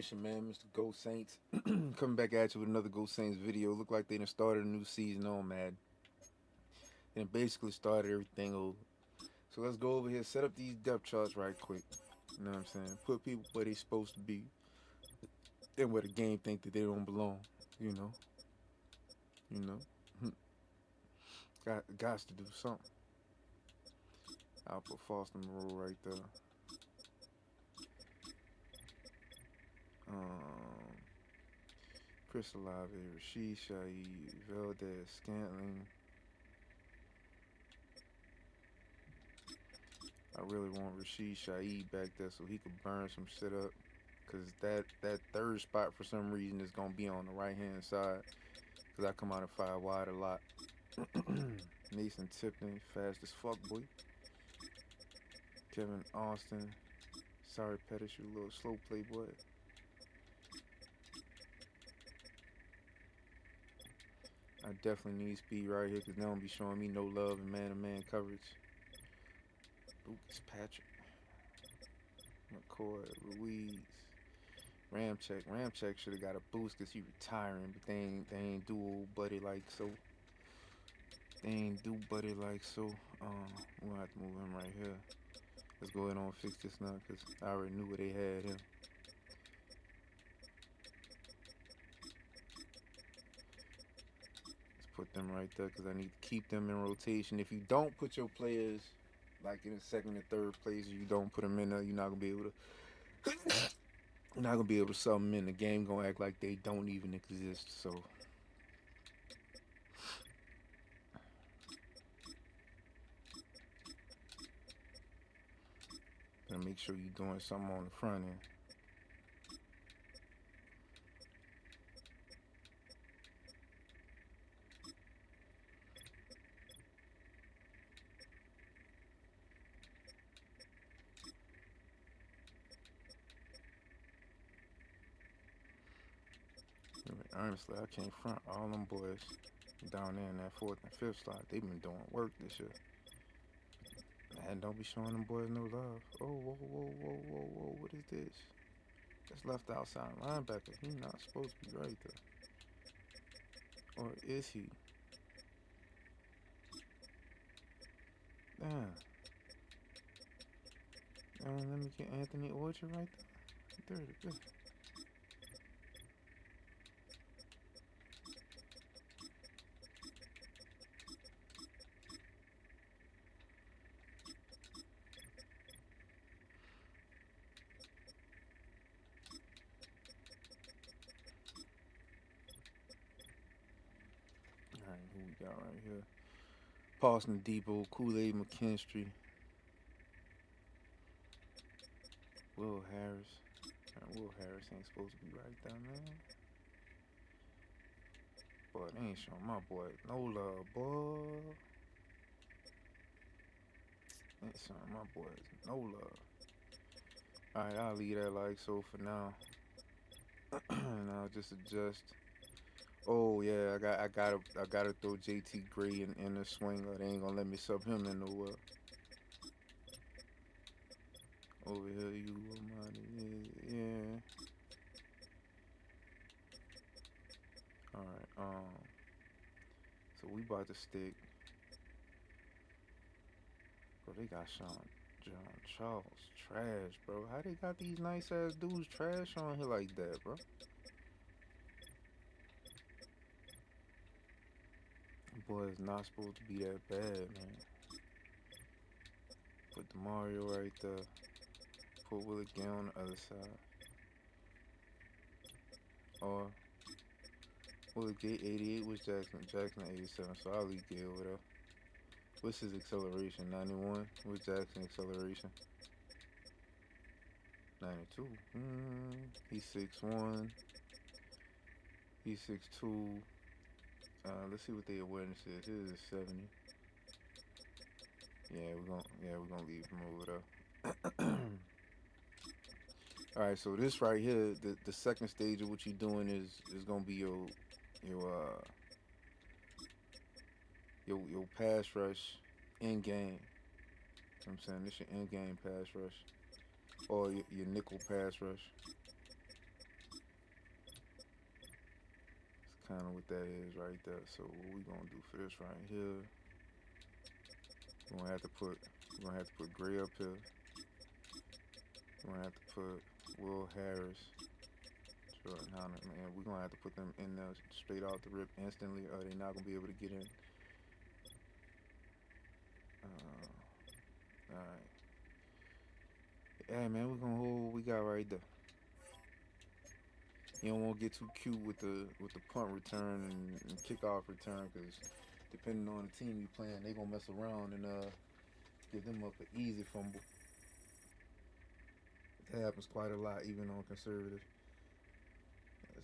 It's your man, Mr. Go Saints, coming back at you with another Go Saints video. Look like they done started a new season on Madden. And it basically started everything over. So let's go over here, set up these depth charts right quick. You know what I'm saying? Put people where they supposed to be and where the game think that they don't belong. You know, you know. Got to do something. I'll put Foster Moreau right there. Um, Chris Olave, Rashid Shaheed, Valdez, Scantling. I really want Rashid Shaheed back there so he could burn some shit up. Cause that third spot for some reason is gonna be on the right hand side. Cause I come out and fire wide a lot. Mason Tipton, fast as fuck, boy. Kevin Austin. Sorry, Pettis, you little slow play, boy. I definitely need speed right here because they don't be showing me no love in man-to-man coverage. Lucas Patrick. McCoy, Ruiz. Ramcheck should have got a boost because he retiring, but they ain't do old buddy like so. They ain't do buddy like so. We're gonna have to move him right here. Let's go ahead and fix this now because I already knew where they had him. Let's put them right there because I need to keep them in rotation. If you don't put your players like in the second and third place, you don't put them in there, you're not gonna be able to. You're not gonna be able to sub them in. The game gonna act like they don't even exist. So gotta make sure you're doing something on the front end. Honestly, I can't front all them boys down there in that fourth and fifth slot. They've been doing work this year. And don't be showing them boys no love. Oh, whoa, what is this? That's left outside linebacker. He's not supposed to be right there. Or is he? Damn. Let me get Anthony Orchard right there. There. Alright, who we got right here? Paulson Depot, Kool-Aid McKinstry, Will Harris. Will Harris ain't supposed to be right there, man. Boy, they ain't showing my boy no love, boy. They ain't showing my boys no love. Alright, I'll leave that like so for now. And I'll just adjust. Oh yeah, I gotta throw JT Gray in the swing or they ain't gonna let me sub him in nowhere. Over here, you yeah. Alright, so we about to stick. Bro, they got John Charles trash, bro. How they got these nice ass dudes trash on here like that, bro? Boy, it's not supposed to be that bad, man. Put DeMario right there. Put Willie Gay on the other side. Or Willie Gay 88 was Jackson 87, so I'll leave Gay over there. What's his acceleration? 91? What's Jackson acceleration? 92. He's 6'1". He's 6'2". Let's see what the awareness is. His is 70. We're gonna leave him over there. Alright, so this right here, the second stage of what you're doing is gonna be your pass rush in game. You know what I'm saying? This your in game pass rush. Or your nickel pass rush. kind of what that is right there. So what we gonna do for this right here? We're gonna have to put Gray up here. We're gonna have to put Will Harris, Jordan Howard, man. We're gonna have to put them in there straight off the rip instantly, or they're not gonna be able to get in. All right. Hey man, we're gonna hold what we got right there. You don't want to get too cute with the punt return and kickoff return, because depending on the team you playing, they gonna mess around and give them up an easy fumble. That happens quite a lot, even on conservative.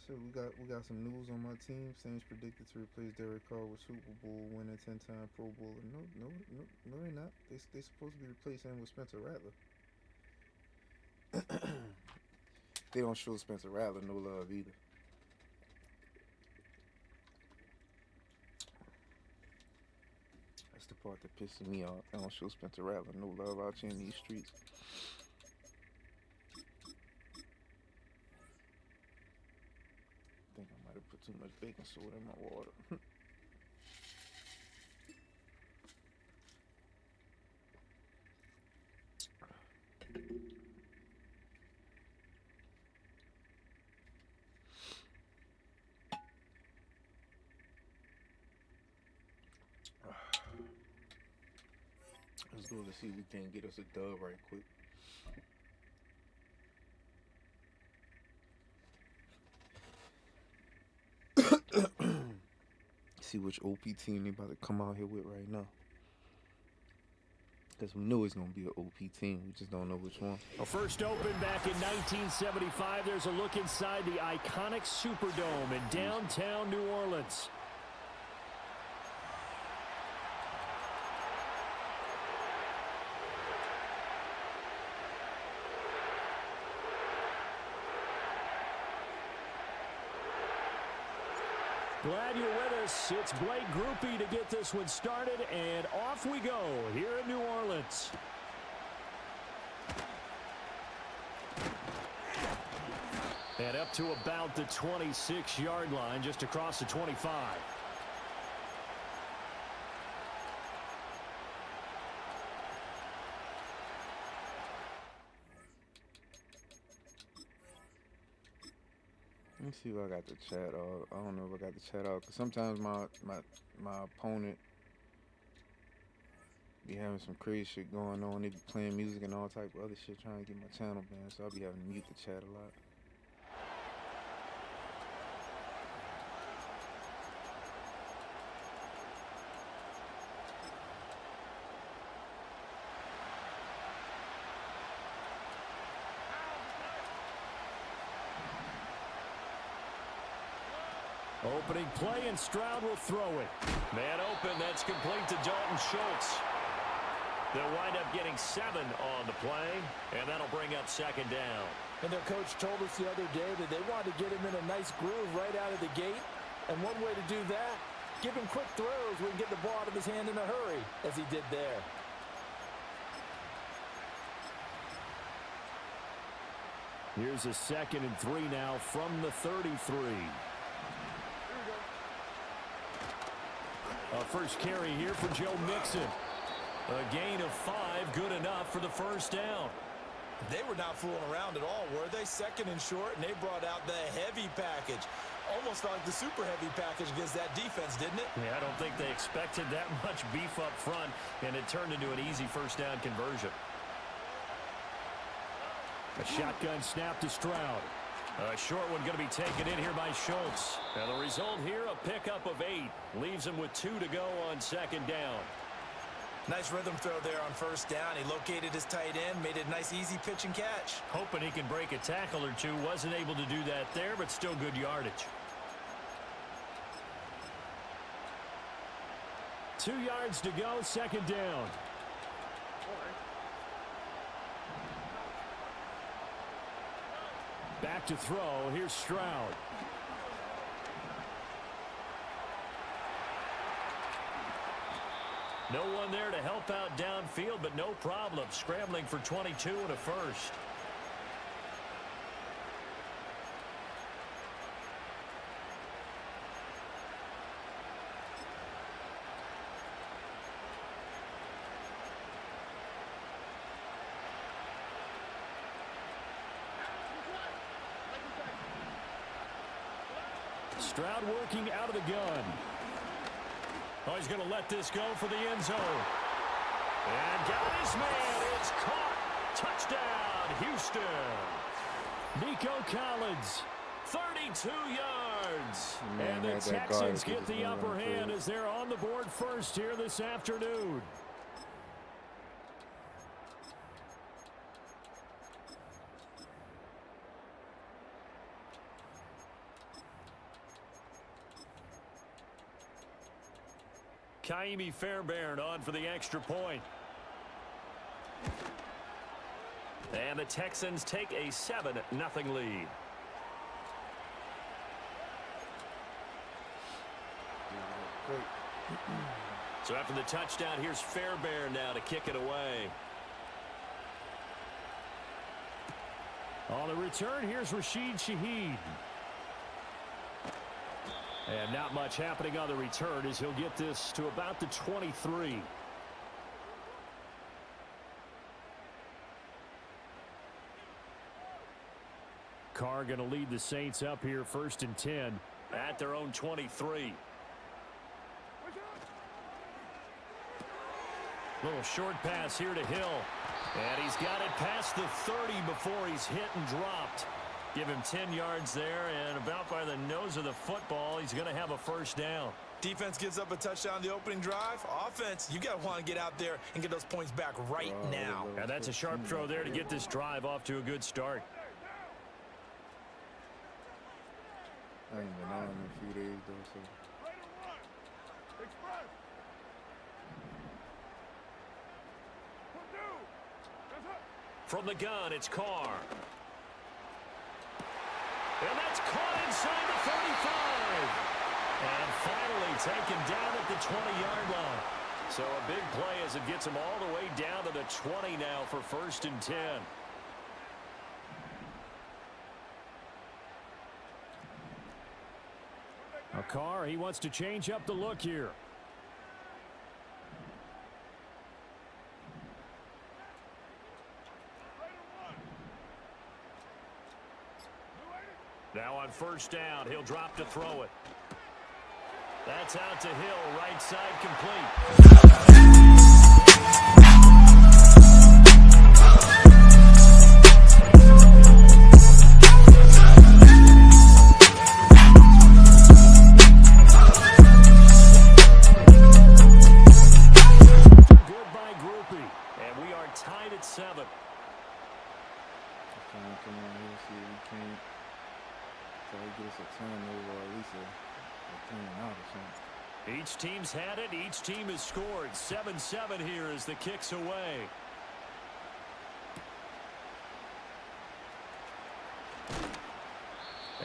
So we got some news on my team. Saints predicted to replace Derek Carr with Super Bowl winning 10-time Pro Bowler. No, they're not. They supposed to be replacing him with Spencer Rattler. They don't show Spencer Rattler no love either. That's the part that pisses me off. They don't show Spencer Rattler no love out here in these streets. I think I might have put too much baking soda in my water. Let's go to see if we can get us a dub right quick. See which OP team they about to come out here with right now. Because we know it's going to be an OP team. We just don't know which one. Well, first opened back in 1975. There's a look inside the iconic Superdome in downtown New Orleans. Glad you're with us. It's Blake Groupie to get this one started, and off we go here in New Orleans. And up to about the 26-yard line, just across the 25. Let me see if I got the chat off. I don't know if I got the chat off, because sometimes my opponent be having some crazy shit going on. They be playing music and all type of other shit trying to get my channel banned, so I'll be having to mute the chat a lot. Opening play, and Stroud will throw it. Man open, that's complete to Dalton Schultz. They'll wind up getting 7 on the play, and that'll bring up second down. And their coach told us the other day that they wanted to get him in a nice groove right out of the gate. And one way to do that, give him quick throws where he can get the ball out of his hand in a hurry, as he did there. Here's a 2nd and 3 now from the 33. A first carry here for Joe Mixon. A gain of 5, good enough for the first down. They were not fooling around at all, were they? 2nd and short, and they brought out the heavy package. Almost like the super heavy package against that defense, didn't it? Yeah, I don't think they expected that much beef up front, and it turned into an easy first down conversion. A shotgun snap to Stroud. A short one going to be taken in here by Schultz. And the result here, a pickup of 8. Leaves him with 2 to go on second down. Nice rhythm throw there on first down. He located his tight end, made it a nice, easy pitch and catch. Hoping he can break a tackle or two. Wasn't able to do that there, but still good yardage. 2 yards to go, second down. Back to throw. Here's Stroud. No one there to help out downfield, but no problem. Scrambling for 22 and a first. Stroud working out of the gun. Oh, he's going to let this go for the end zone. And got his man. It's caught. Touchdown, Houston. Nico Collins, 32 yards. And the Texans get the upper hand as they're on the board first here this afternoon. Kaimi Fairbairn on for the extra point. And the Texans take a 7-0 lead. So after the touchdown, here's Fairbairn now to kick it away. On the return, here's Rashid Shaheed. And not much happening on the return as he'll get this to about the 23. Carr going to lead the Saints up here 1st and 10 at their own 23. Little short pass here to Hill. And he's got it past the 30 before he's hit and dropped. Give him 10 yards there, and about by the nose of the football, he's going to have a first down. Defense gives up a touchdown the opening drive. Offense, you got to want to get out there and get those points back right now. And that's a sharp throw there to get this drive off to a good start. I ain't been on in a few days, though, so. From the gun, it's Carr. And that's caught inside the 35. And finally taken down at the 20-yard line. So a big play as it gets him all the way down to the 20 now for 1st and 10. Carr, he wants to change up the look here. Now on 1st down, he'll drop to throw it. That's out to Hill, right side complete. Each team's had it. Each team has scored. 7-7 here as the kick's away.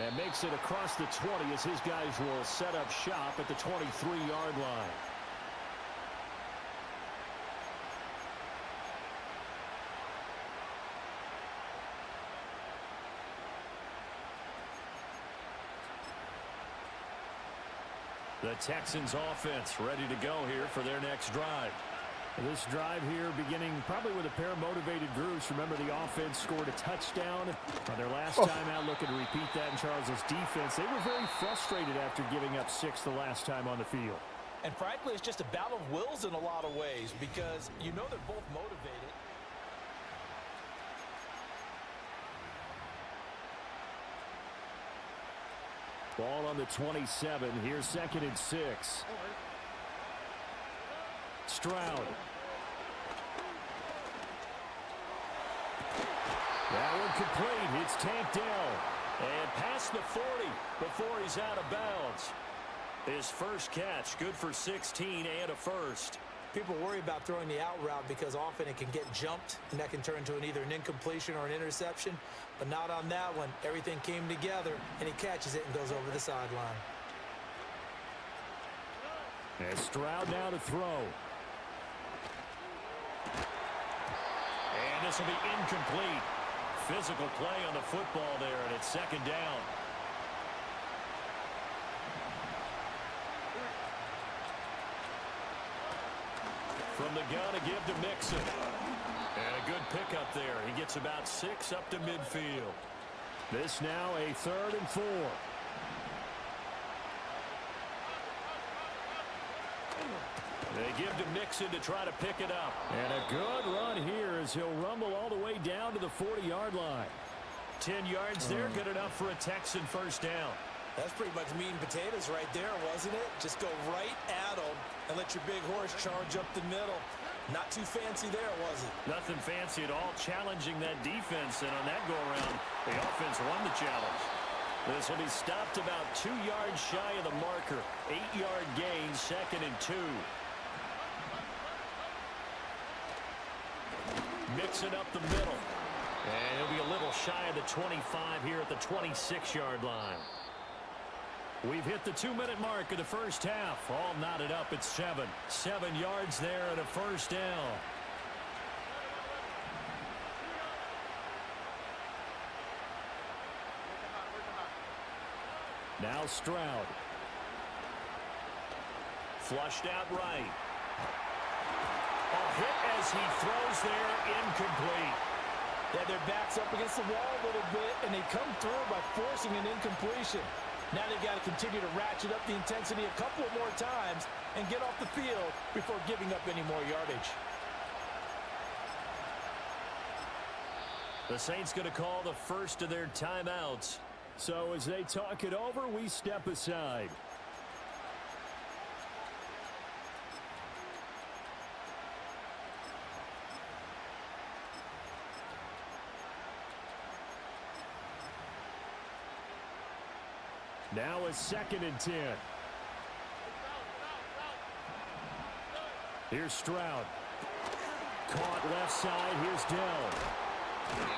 And makes it across the 20 as his guys will set up shop at the 23-yard line. The Texans offense ready to go here for their next drive. This drive here beginning probably with a pair of motivated groups. Remember, the offense scored a touchdown on their last time out, looking to repeat that in Charles's defense. They were very frustrated after giving up 6 the last time on the field. And frankly, it's just a battle of wills in a lot of ways because you know they're both motivated. Ball on the 27. Here's 2nd and 6. Stroud. That one complete. It's tanked down. And past the 40 before he's out of bounds. His first catch, good for 16 and a first. People worry about throwing the out route because often it can get jumped, and that can turn into either an incompletion or an interception. But not on that one. Everything came together, and he catches it and goes over the sideline. And Stroud now to throw. And this will be incomplete. Physical play on the football there, and it's 2nd down. From the gun to give to Mixon. And a good pickup there. He gets about 6 up to midfield. This now a 3rd and 4. They give to Mixon to try to pick it up. And a good run here as he'll rumble all the way down to the 40-yard line. 10 yards there, good enough for a Texan first down. That's pretty much meat and potatoes right there, wasn't it? Just go right at them and let your big horse charge up the middle. Not too fancy there, was it? Nothing fancy at all, challenging that defense, and on that go-around, the offense won the challenge. This will be stopped about 2 yards shy of the marker. 8-yard gain, 2nd and 2. Mixing up the middle. And he'll be a little shy of the 25 here at the 26-yard line. We've hit the 2-minute mark of the first half. All knotted up at 7. 7 yards there and a first down. Now Stroud. Flushed out right. A hit as he throws there, incomplete. Yeah, their back's up against the wall a little bit, and they come through by forcing an incompletion. Now they've got to continue to ratchet up the intensity a couple of more times and get off the field before giving up any more yardage. The Saints going to call the first of their timeouts. So as they talk it over, we step aside. Now a 2nd and 10. Here's Stroud. Caught left side. Here's Dell.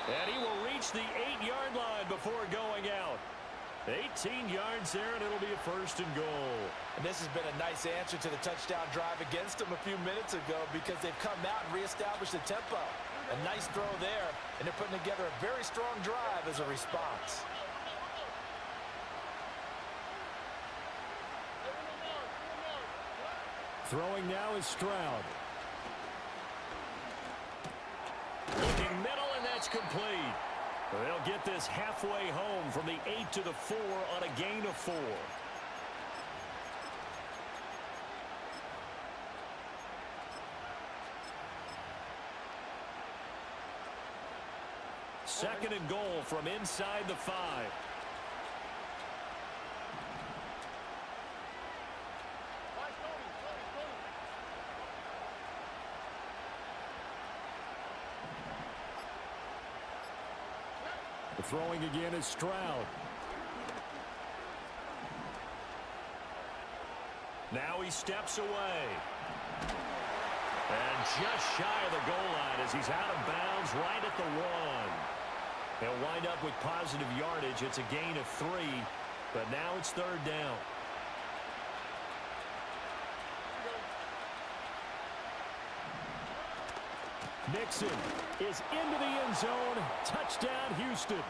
And he will reach the 8-yard line before going out. 18 yards there, and it'll be a 1st and goal. And this has been a nice answer to the touchdown drive against them a few minutes ago because they've come out and reestablished the tempo. A nice throw there, and they're putting together a very strong drive as a response. Throwing now is Stroud. Looking middle, and that's complete. They'll get this halfway home from the 8 to the 4 on a gain of 4. Second and goal from inside the 5. Throwing again is Stroud. Now he steps away. And just shy of the goal line as he's out of bounds right at the 1. He'll wind up with positive yardage. It's a gain of 3, but now it's 3rd down. Mixon is into the end zone. Touchdown, Houston.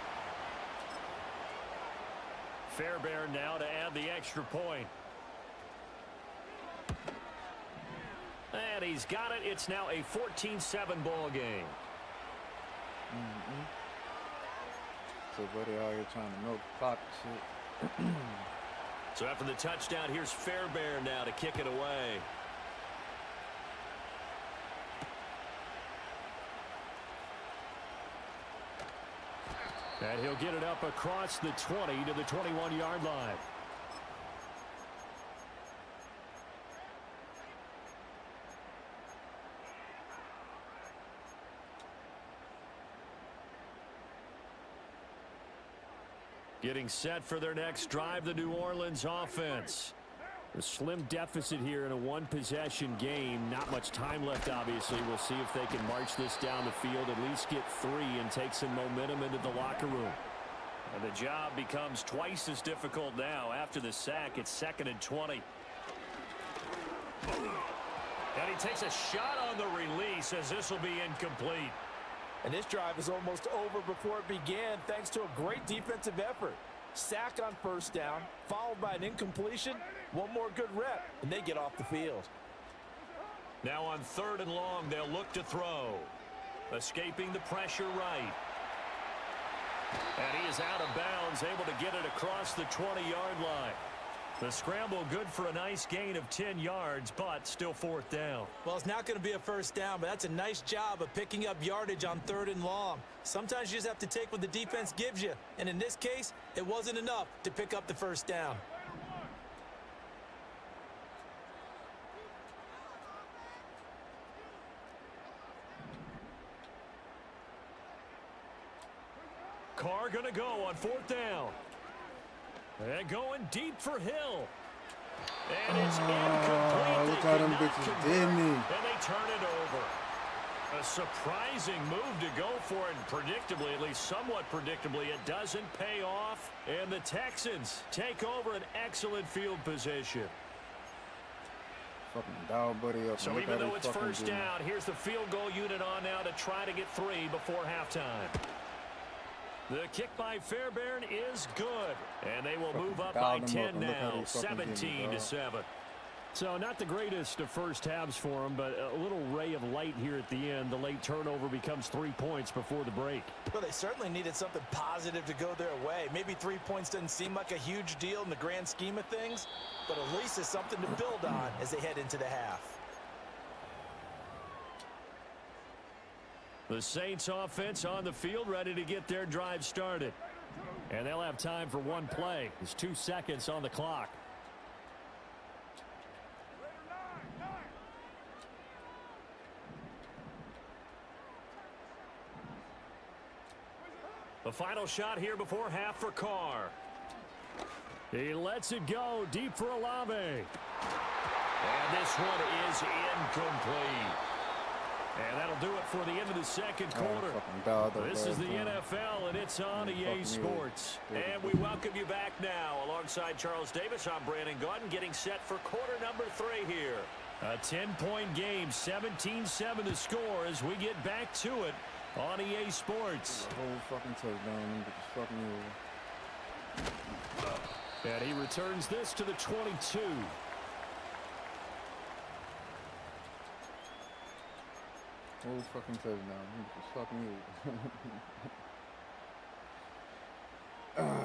Fairbairn now to add the extra point. And he's got it. It's now a 14-7 ball game. So, buddy, out here trying to milk the clock and shit. So after the touchdown, here's Fairbairn now to kick it away. And he'll get it up across the 20 to the 21-yard line. Getting set for their next drive, the New Orleans offense. A slim deficit here in a one-possession game. Not much time left, obviously. We'll see if they can march this down the field, at least get 3 and take some momentum into the locker room. And the job becomes twice as difficult now. After the sack, it's 2nd and 20. And he takes a shot on the release as this will be incomplete. And this drive is almost over before it began thanks to a great defensive effort. Sack on 1st down, followed by an incompletion. One more good rep, and they get off the field. Now on 3rd and long, they'll look to throw. Escaping the pressure right. And he is out of bounds, able to get it across the 20-yard line. The scramble good for a nice gain of 10 yards, but still 4th down. Well, it's not going to be a first down, but that's a nice job of picking up yardage on 3rd and long. Sometimes you just have to take what the defense gives you, and in this case, it wasn't enough to pick up the first down. Carr going to go on 4th down. And going deep for Hill. And it's incomplete. Look how them bitches did me. And they turn it over. A surprising move to go for it. Predictably, at least somewhat predictably, it doesn't pay off. And the Texans take over an excellent field position. Fucking dog buddy up. So even though it's first down, here's the field goal unit on now to try to get 3 before halftime. The kick by Fairbairn is good. And they will move up by 10 now, 17-7. So not the greatest of first halves for them, but a little ray of light here at the end. The late turnover becomes 3 points before the break. Well, they certainly needed something positive to go their way. Maybe 3 points doesn't seem like a huge deal in the grand scheme of things, but at least it's something to build on as they head into the half. The Saints offense on the field, ready to get their drive started. And they'll have time for one play. There's 2 seconds on the clock. The final shot here before half for Carr. He lets it go deep for Olave. And this one is incomplete. And that'll do it for the end of the second quarter. This is the NFL, and it's on EA Sports. And we welcome you back now. Alongside Charles Davis, I'm Brandon Gaudin, getting set for quarter number 3 here. A 10-point game, 17-7 the score as we get back to it on EA Sports. The whole fucking touchdown. And he returns this to the 22. Whole fucking touchdown. Just fucking you.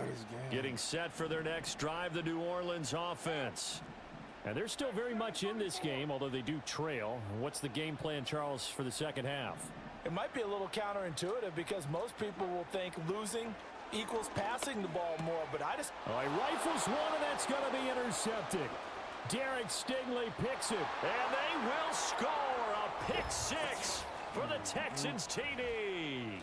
This game. Getting set for their next drive, the New Orleans offense. And they're still very much in this game, although they do trail. What's the game plan, Charles, for the second half? It might be a little counterintuitive because most people will think losing equals passing the ball more, but I just... All right, rifles one, and that's going to be intercepted. Derek Stingley picks it, and they will score a pick 6 for the Texans TD.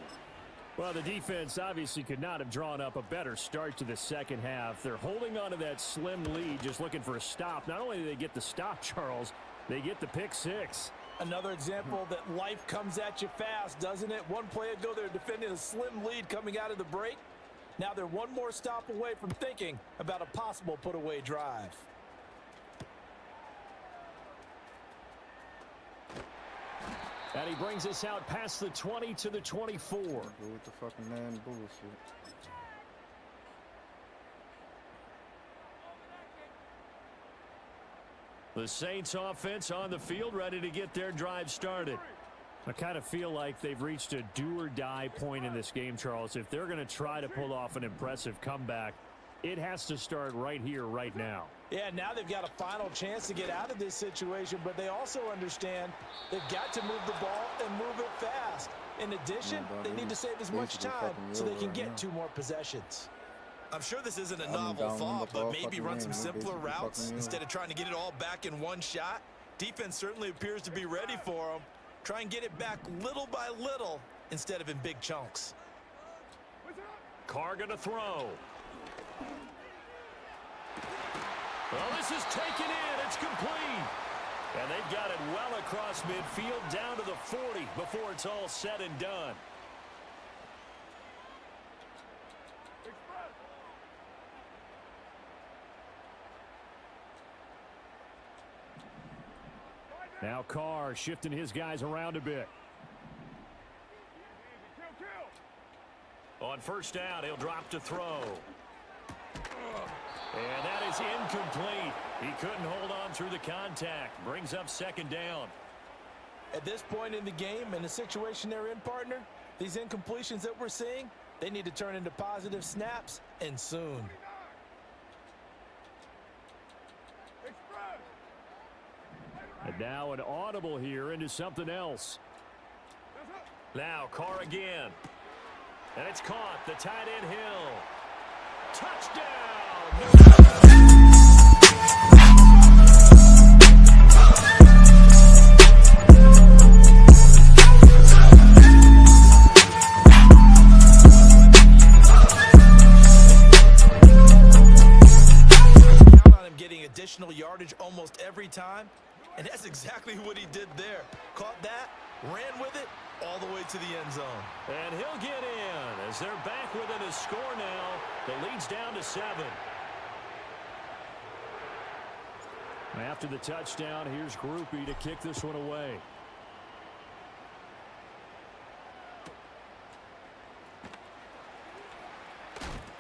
Well, the defense obviously could not have drawn up a better start to the second half. They're holding on to that slim lead, just looking for a stop. Not only do they get the stop, Charles, they get the pick 6. Another example that life comes at you fast, doesn't it? One play ago, they're defending a slim lead coming out of the break. Now they're one more stop away from thinking about a possible put-away drive. And he brings us out past the 20 to the 24. Go with the fucking man bullshit. The Saints offense on the field, ready to get their drive started. I kind of feel like they've reached a do-or-die point in this game, Charles. If they're going to try to pull off an impressive comeback, it has to start right here, right now. Yeah, now they've got a final chance to get out of this situation, but they also understand they've got to move the ball and move it fast. In addition, they need to save as much time so they can get 2 more possessions. I'm sure this isn't a novel thought, but maybe run some simpler routes instead of trying to get it all back in one shot. Defense certainly appears to be ready for them. Try and get it back little by little instead of in big chunks. Carr going to throw. Well, this is taken in. It's complete. And they've got it well across midfield down to the 40 before it's all said and done. Now Carr shifting his guys around a bit. On first down, he'll drop to throw. And that is incomplete. He couldn't hold on through the contact. Brings up second down. At this point in the game, in the situation they're in, partner, these incompletions that we're seeing, they need to turn into positive snaps, and soon. And now an audible here into something else. Now Carr again. And it's caught. The tight end Hill. Touchdown! Additional yardage almost every time, and that's exactly what he did there. Caught that, ran with it, all the way to the end zone. And he'll get in as they're back within a score now. The lead's down to 7. After the touchdown, here's Groupie to kick this one away.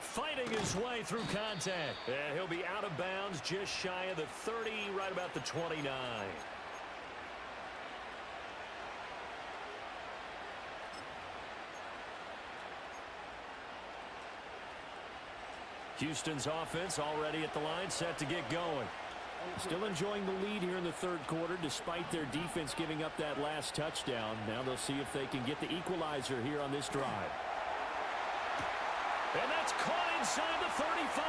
Fighting his way through contact. And he'll be out of bounds just shy of the 30, right about the 29. Houston's offense already at the line, set to get going. Still enjoying the lead here in the third quarter, despite their defense giving up that last touchdown. Now they'll see if they can get the equalizer here on this drive. And that's caught inside the 35.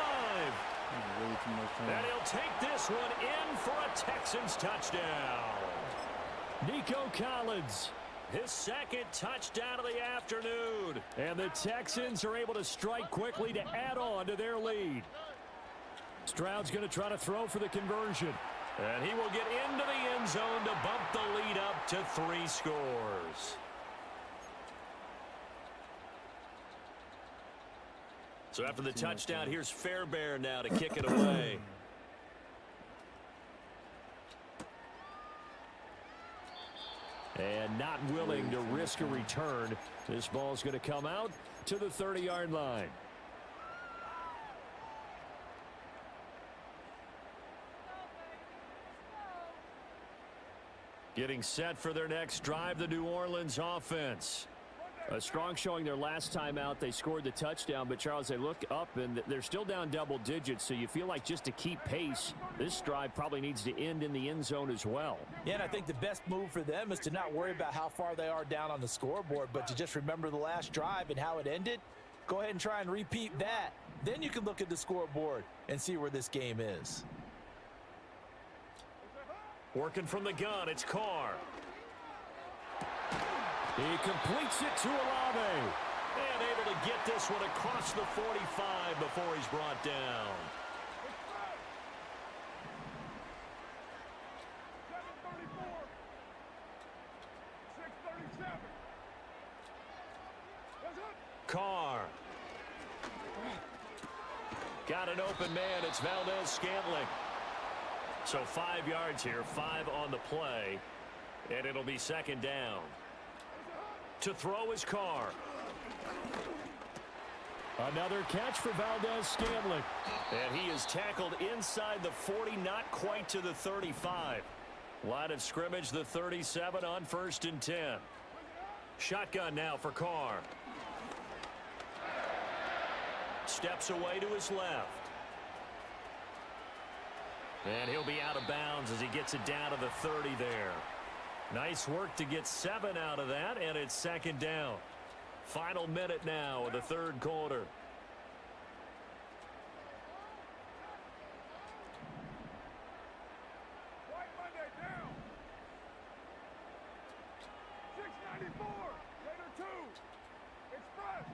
And he'll take this one in for a Texans touchdown. Nico Collins, his second touchdown of the afternoon. And the Texans are able to strike quickly to add on to their lead. Stroud's going to try to throw for the conversion. And he will get into the end zone to bump the lead up to 3 scores. So after the touchdown, here's Fairbairn now to kick it away. And not willing to risk a return. This ball's going to come out to the 30-yard line. Getting set for their next drive, the New Orleans offense. A strong showing their last time out. They scored the touchdown, but Charles, they look up and they're still down double digits, so you feel like just to keep pace, this drive probably needs to end in the end zone as well. Yeah, and I think the best move for them is to not worry about how far they are down on the scoreboard, but to just remember the last drive and how it ended. Go ahead and try and repeat that. Then you can look at the scoreboard and see where this game is. Working from the gun, it's Carr. He completes it to Olave. And able to get this one across the 45 before he's brought down. Carr. Got an open man. It's Valdez-Scantling. So 5 yards here, 5 on the play. And it'll be second down. To throw is Carr. Another catch for Valdez-Scantling. And he is tackled inside the 40, not quite to the 35. Line of scrimmage, the 37 on 1st and 10. Shotgun now for Carr. Steps away to his left. And he'll be out of bounds as he gets it down to the 30 there. Nice work to get 7 out of that, and it's second down. Final minute now of the third quarter. White Monday down. 694. Later 2. Express.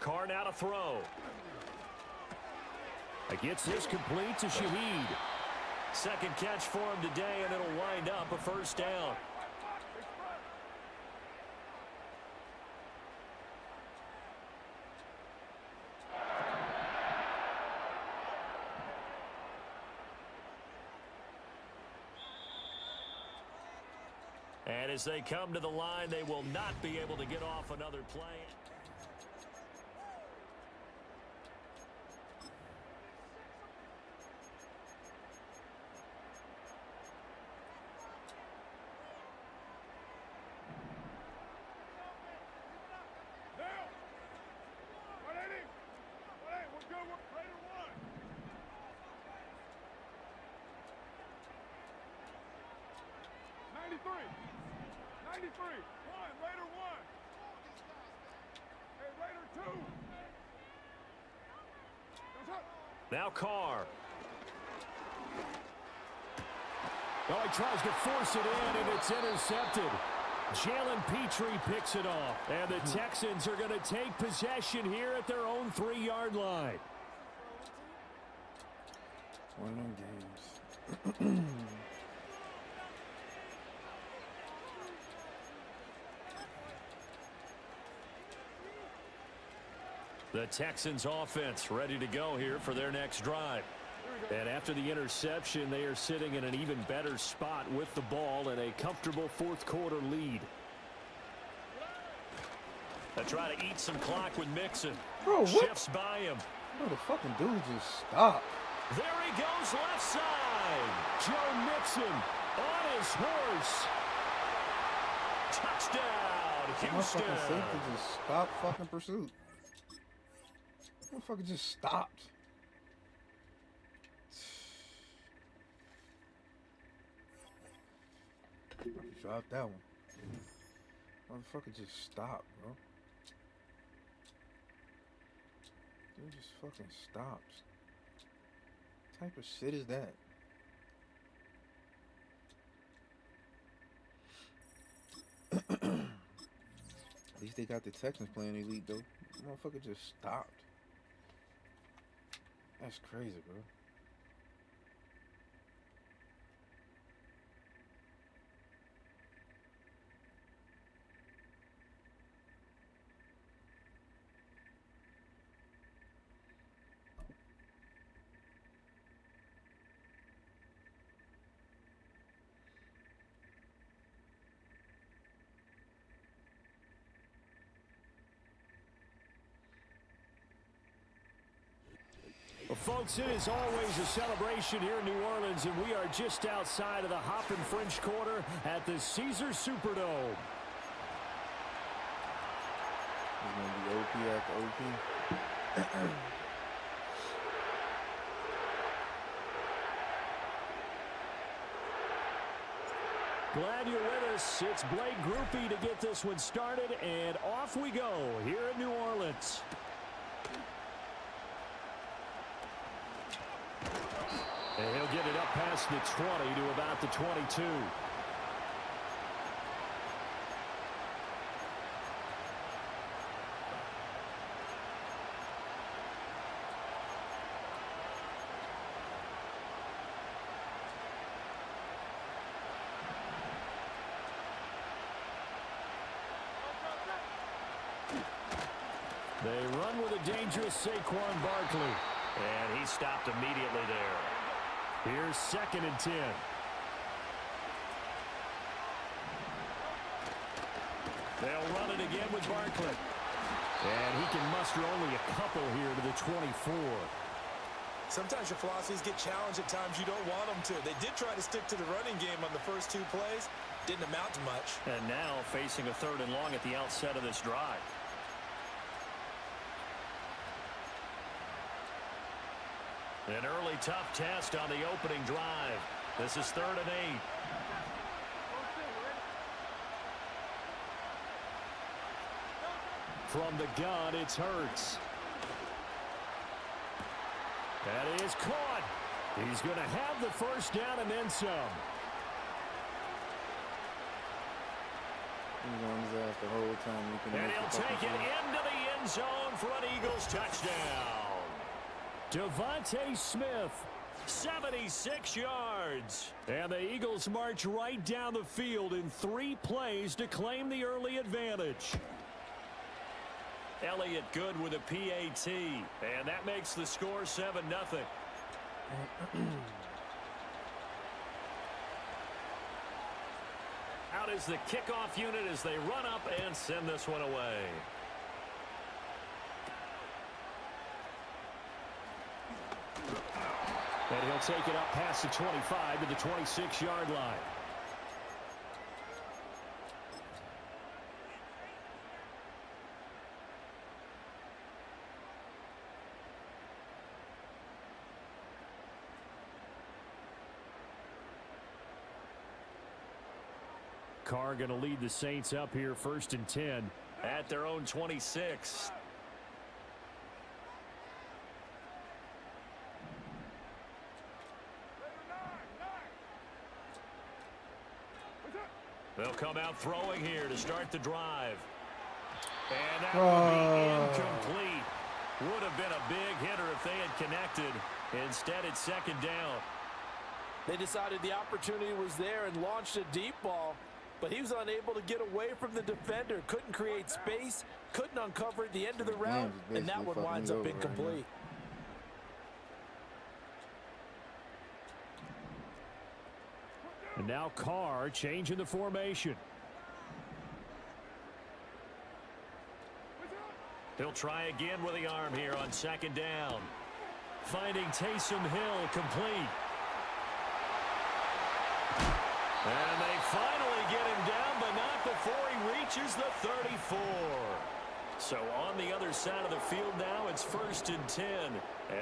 Carr now to throw. Gets this complete to Shaheed. Second catch for him today, and it'll wind up a first down. And as they come to the line, they will not be able to get off another play. 93. Raider 1. Hey, Raider 2. That's up. Now Carr. Oh, he tries to force it in, and it's intercepted. Jalen Petrie picks it off. And the Texans are going to take possession here at their own 3-yard line. One of them games. The Texans offense ready to go here for their next drive. And after the interception, they are sitting in an even better spot with the ball and a comfortable fourth-quarter lead. They try to eat some clock with Mixon. Bro, what? Shifts by him. Bro, the fucking dude just stopped. There he goes left side. Joe Mixon on his horse. Touchdown, My Houston. fucking safety just stopped fucking pursuit. Motherfucker just stopped. Drop that one. Motherfucker just stopped, bro. Dude just fucking stops. What type of shit is that? At least they got the Texans playing elite though. Motherfucker just stopped. That's crazy, bro. Well, folks, it is always a celebration here in New Orleans, and we are just outside of the Hoppin' French Quarter at the Caesars Superdome. It's gonna be OP after OP. Glad you're with us. It's Blake Groupie to get this one started, and off we go here in New Orleans. And he'll get it up past the 20 to about the 22. They run with a dangerous Saquon Barkley. And he stopped immediately there. Here's 2nd and 10. They'll run it again with Barkley. And he can muster only a couple here to the 24. Sometimes your philosophies get challenged at times you don't want them to. They did try to stick to the running game on the first 2 plays. Didn't amount to much. And now facing a 3rd and long at the outset of this drive. An early tough test on the opening drive. This is 3rd and 8. From the gun, it's Hurts. That is caught. He's going to have the first down and then some. He's on his ass the whole time. And he'll take it into the end zone for an Eagles touchdown. Devontae Smith, 76 yards. And the Eagles march right down the field in 3 plays to claim the early advantage. Elliott good with a PAT. And that makes the score 7-0. Out is the kickoff unit as they run up and send this one away. And he'll take it up past the 25 to the 26-yard line. Carr going to lead the Saints up here 1st and 10 at their own 26. They'll come out throwing here to start the drive. And that would be incomplete. Would have been a big hitter if they had connected. Instead, it's 2nd down. They decided the opportunity was there and launched a deep ball, but he was unable to get away from the defender. Couldn't create space, couldn't uncover at the end of the route, and that one winds up incomplete. And now Carr changing the formation. He'll try again with the arm here on 2nd down. Finding Taysom Hill complete. And they finally get him down, but not before he reaches the 34. So on the other side of the field now, it's 1st and 10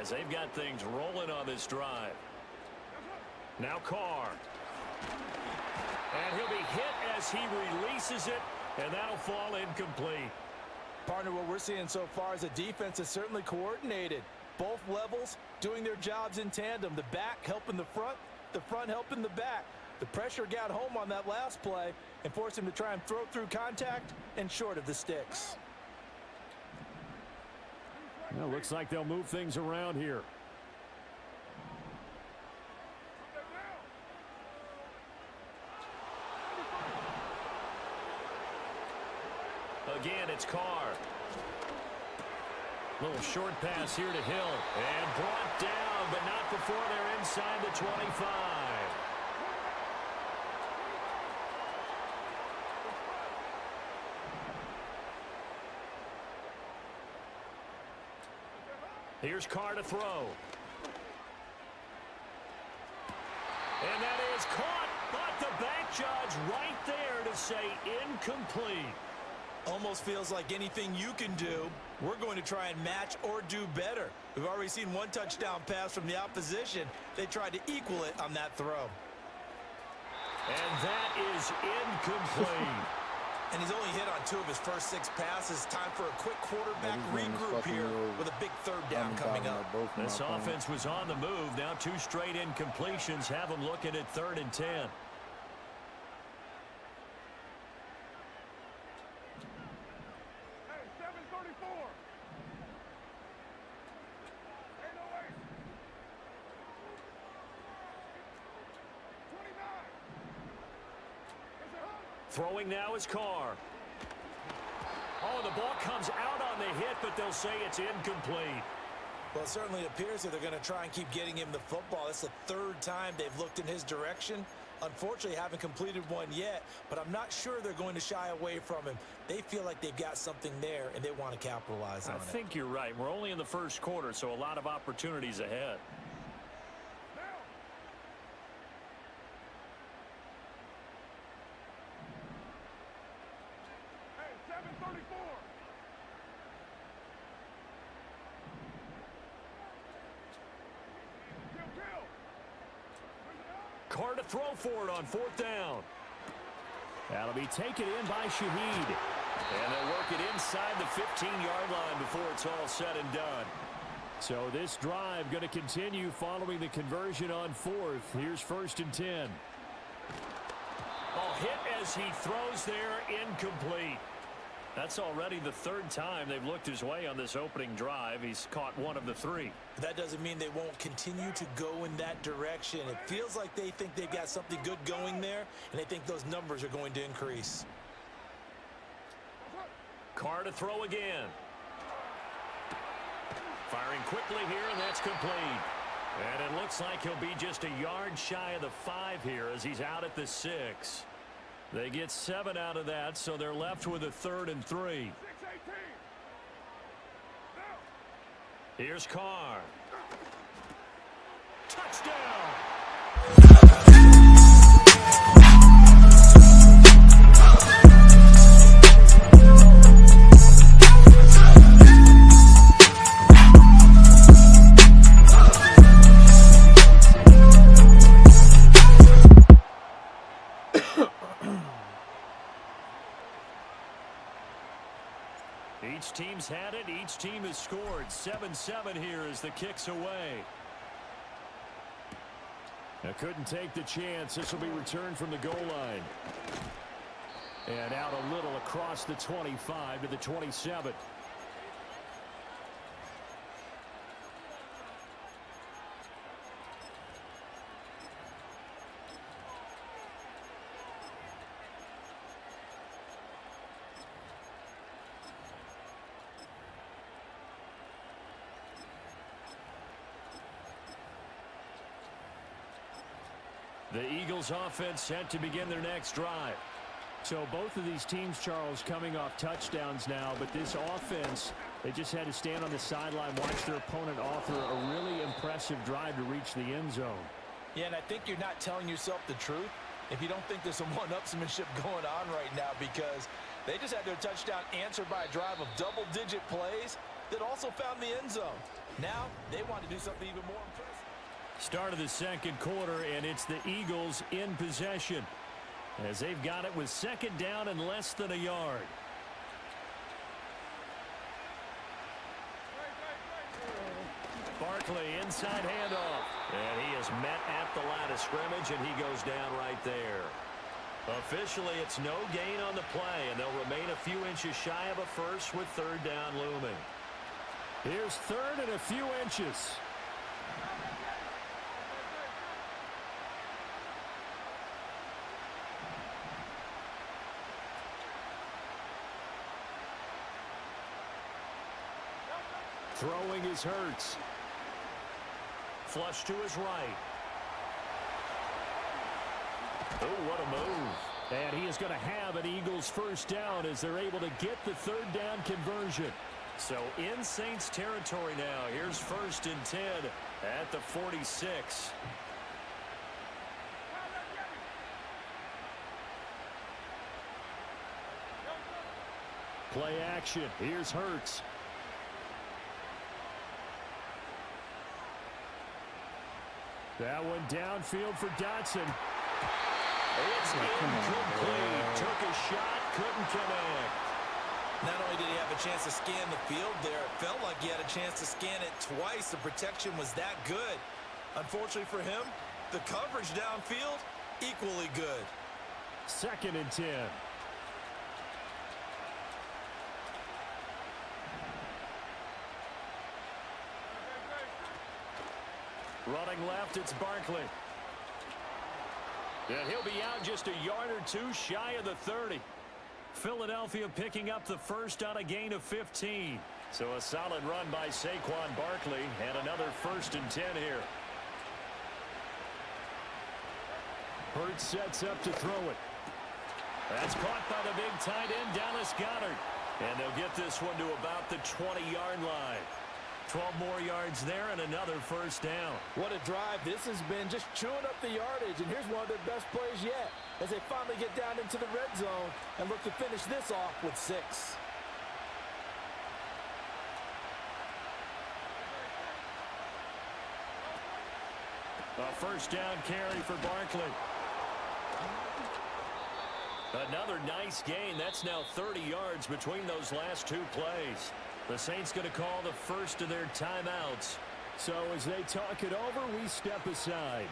as they've got things rolling on this drive. Now Carr. And he'll be hit as he releases it, and that'll fall incomplete. Partner, what we're seeing so far is the defense is certainly coordinated. Both levels doing their jobs in tandem. The back helping the front helping the back. The pressure got home on that last play and forced him to try and throw through contact and short of the sticks. Well, looks like they'll move things around here. Again, it's Carr. Little short pass here to Hill. And brought down, but not before they're inside the 25. Here's Carr to throw. And that is caught, but the back judge right there to say incomplete. Almost feels like anything you can do, we're going to try and match or do better. We've already seen one touchdown pass from the opposition. They tried to equal it on that throw. And that is incomplete. And he's only hit on 2 of his first 6 passes. Time for a quick quarterback regroup here with a big 3rd down coming up. This offense was on the move. Now 2 straight incompletions have them looking at 3rd and 10. Throwing now is Carr. Oh, the ball comes out on the hit, but they'll say it's incomplete. Well, it certainly appears that they're going to try and keep getting him the football. That's the 3rd time they've looked in his direction. Unfortunately, haven't completed one yet, but I'm not sure they're going to shy away from him. They feel like they've got something there, and they want to capitalize on it. I think you're right. We're only in the 1st quarter, so a lot of opportunities ahead. Carr to throw for it on 4th down. That'll be taken in by Shaheed. And they'll work it inside the 15-yard line before it's all said and done. So this drive going to continue following the conversion on 4th. Here's 1st and 10. Oh, hit as he throws there, incomplete. That's already the 3rd time they've looked his way on this opening drive. He's caught 1 of the 3. That doesn't mean they won't continue to go in that direction. It feels like they think they've got something good going there, and they think those numbers are going to increase. Carr to throw again. Firing quickly here, and that's complete. And it looks like he'll be just a yard shy of the 5 here as he's out at the 6. They get 7 out of that, so they're left with a 3rd and 3. Here's Carr. Touchdown! Each team's had it. Each team has scored. 7-7 here as the kick's away. Now couldn't take the chance. This will be returned from the goal line. And out a little across the 25 to the 27. The Eagles offense set to begin their next drive. So both of these teams, Charles, coming off touchdowns now, but this offense, they just had to stand on the sideline, watch their opponent author a really impressive drive to reach the end zone. Yeah, and I think you're not telling yourself the truth if you don't think there's some one-upsmanship going on right now, because they just had their touchdown answered by a drive of double-digit plays that also found the end zone. Now they want to do something even more impressive. Start of the second quarter, and it's the Eagles in possession as they've got it with second down and less than a yard. Barkley inside handoff, and he is met at the line of scrimmage, and he goes down right there. Officially, it's no gain on the play, and they'll remain a few inches shy of a first with third down looming. Here's third and a few inches. Throwing is Hurts. Flush to his right. Oh, what a move. And he is going to have an Eagles first down as they're able to get the third down conversion. So in Saints territory now. Here's first and 10 at the 46. Play action. Here's Hurts. That one downfield for Dotson. It's incomplete. Took a shot, couldn't connect. Not only did he have a chance to scan the field there, it felt like he had a chance to scan it twice. The protection was that good. Unfortunately for him, the coverage downfield, equally good. Second and 10. Running left, it's Barkley. And he'll be out just a yard or two shy of the 30. Philadelphia picking up the first on a gain of 15. So a solid run by Saquon Barkley and another first and 10 here. Hurts sets up to throw it. That's caught by the big tight end, Dallas Goedert. And they'll get this one to about the 20-yard line. 12 more yards there and another first down. What a drive this has been, just chewing up the yardage, and here's one of their best plays yet as they finally get down into the red zone and look to finish this off with 6. A first down carry for Barkley. Another nice gain. That's now 30 yards between those last two plays. The Saints going to call the first of their timeouts. So as they talk it over, we step aside.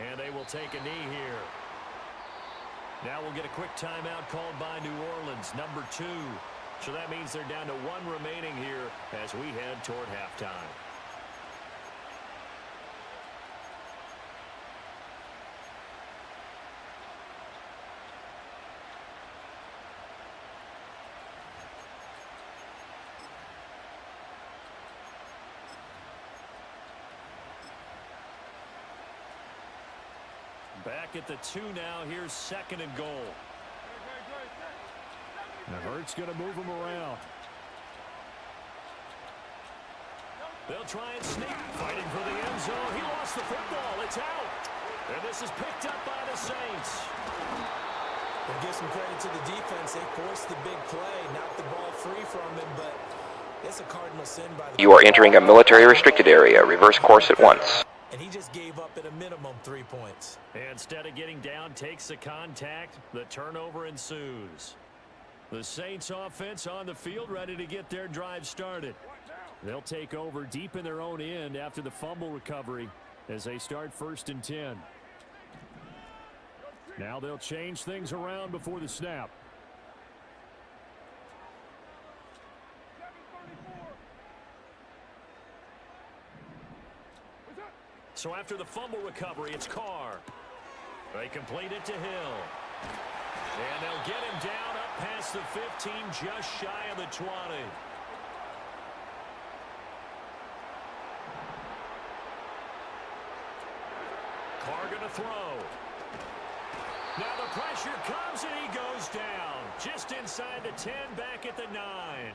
And they will take a knee here. Now we'll get a quick timeout called by New Orleans, number 2. So that means they're down to 1 remaining here as we head toward halftime. Back at the 2 now. Here's second and goal. Now Hurts going to move him around. They'll try and sneak. Fighting for the end zone. He lost the football. It's out. And this is picked up by the Saints. We'll give some credit to the defense. They forced the big play, knocked the ball free from him, but it's a cardinal sin by the... You are entering a military restricted area. Reverse course at once. And he just gave up at a minimum 3 points. Instead of getting down, takes the contact. The turnover ensues. The Saints offense on the field, ready to get their drive started. They'll take over deep in their own end after the fumble recovery as they start 1st and 10. Now they'll change things around before the snap. So after the fumble recovery, it's Carr. They complete it to Hill. And they'll get him down up past the 15, just shy of the 20. Carr going to throw. Now the pressure comes and he goes down. Just inside the 10, back at the 9.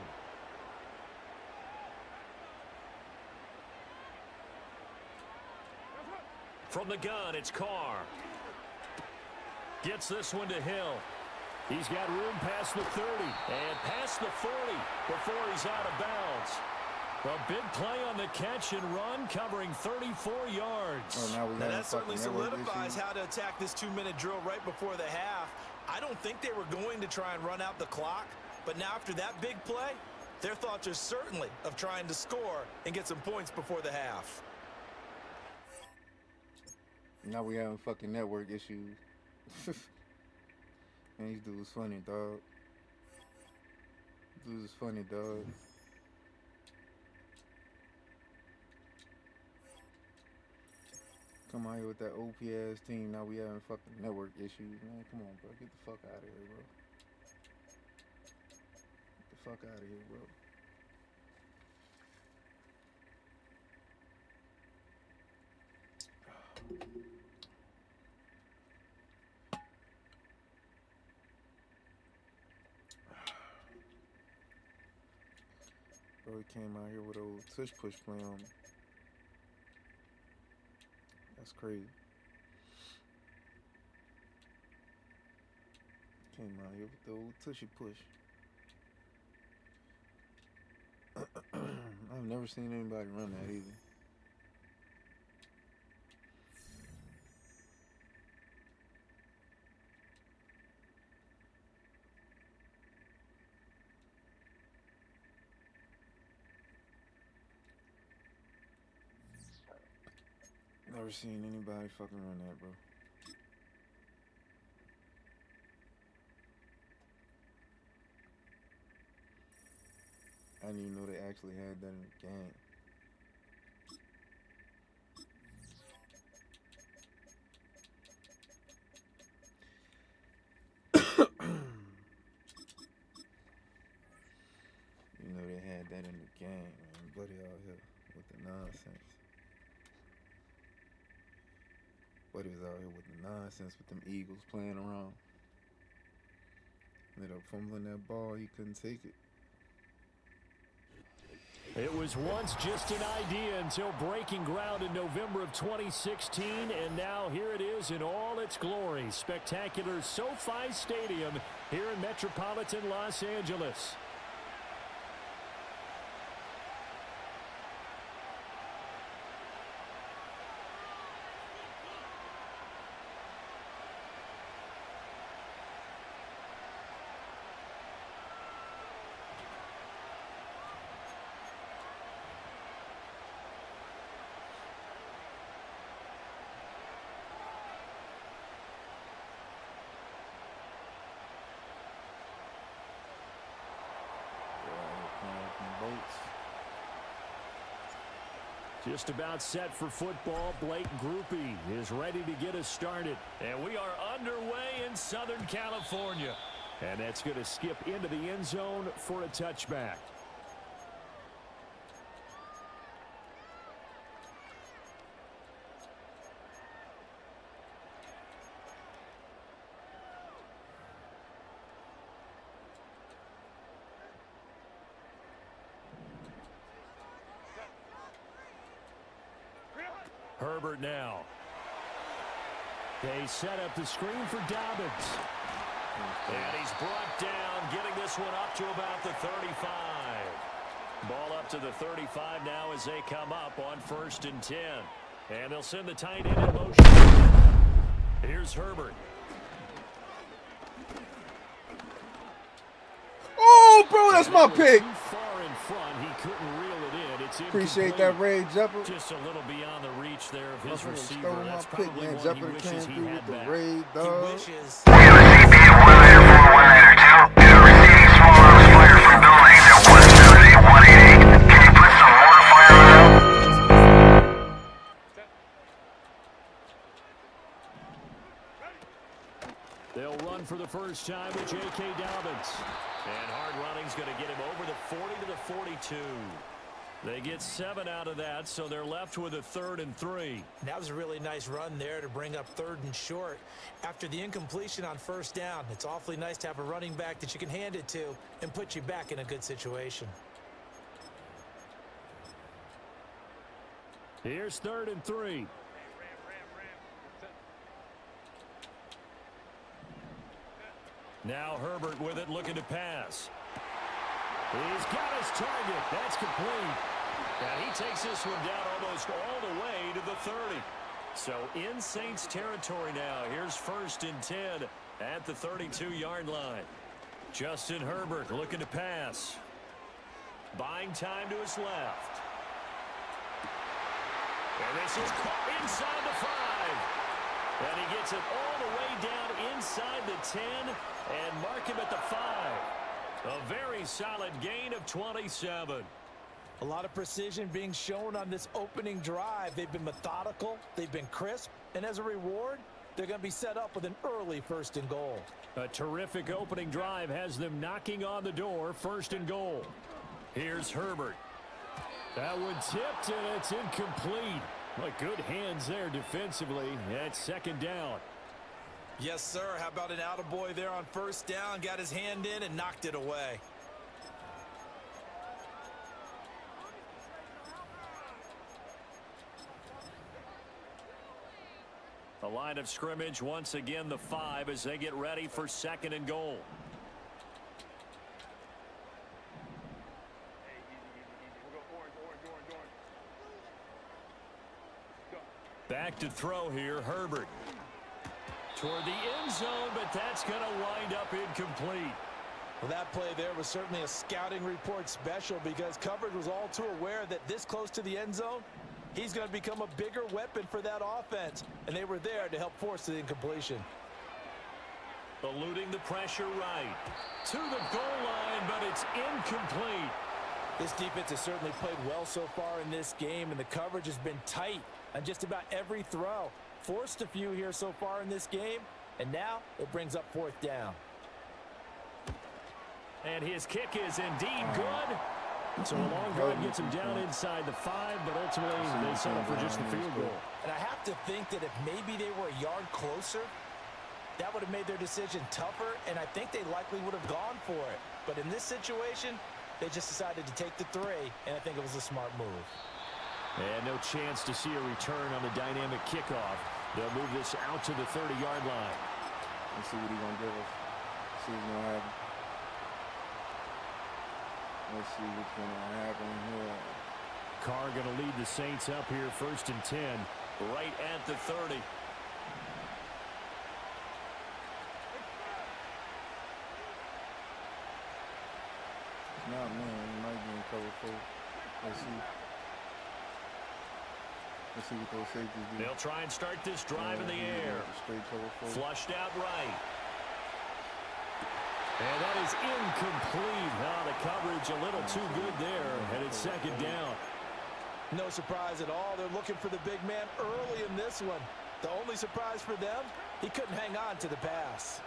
From the gun, it's Carr. Gets this one to Hill. He's got room past the 30 and past the 40 before he's out of bounds. A big play on the catch and run, covering 34 yards. Oh, now that certainly solidifies how to attack this 2-minute drill right before the half. I don't think they were going to try and run out the clock, but now after that big play, their thoughts are certainly of trying to score and get some points before the half. Now we having fucking network issues. Man, these dudes funny, dog. Dudes is funny, dog. Come out here with that OP ass team. Now we having fucking network issues, man. Come on, bro. Get the fuck out of here, bro. Get the fuck out of here, bro. Bro, he came out here with old tush push play on me. That's crazy. Came out here with the old tushy push. I've never seen anybody run that either. Never seen anybody fucking run that, bro. I didn't even know they actually had that in the game. You know they had that in the game, man. Buddy out here with the nonsense. Buddy was out here with the nonsense with them Eagles playing around. Ended up fumbling that ball. He couldn't take it. It was once just an idea until breaking ground in November of 2016, and now here it is in all its glory. Spectacular SoFi Stadium here in metropolitan Los Angeles. Just about set for football. Blake Groupie is ready to get us started. And we are underway in Southern California. And that's going to skip into the end zone for a touchback. Herbert now. They set up the screen for Dobbins. And he's brought down, getting this one up to about the 35. Ball up to the 35 now as they come up on 1st and 10. And they'll send the tight end in motion. Here's Herbert. Oh, bro, that's my pick. Too far in front, he couldn't reel it in. It's Appreciate that, Ray Jepper. Just a little beyond the reach there of his receiver. Stole my That's pick, probably man. one Jepper he came wishes he through with had the back. raid, He dog. wishes. They'll run for the first time with J.K. Dobbins. And hard running's going to get him over the 40 to the 42. They get 7 out of that, so they're left with a 3rd and 3. That was a really nice run there to bring up 3rd and short. After the incompletion on 1st down, it's awfully nice to have a running back that you can hand it to and put you back in a good situation. Here's 3rd and 3. Now Herbert with it, looking to pass. He's got his target. That's complete. And he takes this one down almost all the way to the 30. So in Saints territory now. Here's 1st and 10 at the 32-yard line. Justin Herbert looking to pass. Buying time to his left. And this is caught inside the 5. And he gets it all the way down inside the 10 and mark him at the 5. A very solid gain of 27. A lot of precision being shown on this opening drive. They've been methodical, they've been crisp, and as a reward, they're going to be set up with an early 1st and goal. A terrific opening drive has them knocking on the door, 1st and goal. Here's Herbert. That one tipped, and it's incomplete. But good hands there defensively at 2nd down. Yes, sir. How about an attaboy there on 1st down? Got his hand in and knocked it away. The line of scrimmage, once again, the 5 as they get ready for 2nd and goal. Back to throw here, Herbert. Toward the end zone, but that's going to wind up incomplete. Well, that play there was certainly a scouting report special because coverage was all too aware that this close to the end zone, he's going to become a bigger weapon for that offense, and they were there to help force the incompletion. Eluding the pressure right. To the goal line, but it's incomplete. This defense has certainly played well so far in this game, and the coverage has been tight on just about every throw. Forced a few here so far in this game, and now it brings up 4th down. And his kick is indeed good. So a long drive gets him down inside the 5, but ultimately they settle for just the field goal. And I have to think that if maybe they were a yard closer, that would have made their decision tougher, and I think they likely would have gone for it. But in this situation, they just decided to take the 3, and I think it was a smart move. And no chance to see a return on the dynamic kickoff. They'll move this out to the 30-yard line. Let's see what he's going to give us. Let's see what's going to happen. Let's see what's going to happen here. Carr going to lead the Saints up here, 1st and 10, right at the 30. Nah, man, he might be in cover 4. Let's see. Let's see what those safeties do. They'll try and start this drive in the air. Straight cover 4. Flushed out right. And that is incomplete. Oh, the coverage a little too good there, and it's 2nd down. No surprise at all. They're looking for the big man early in this one. The only surprise for them, he couldn't hang on to the pass.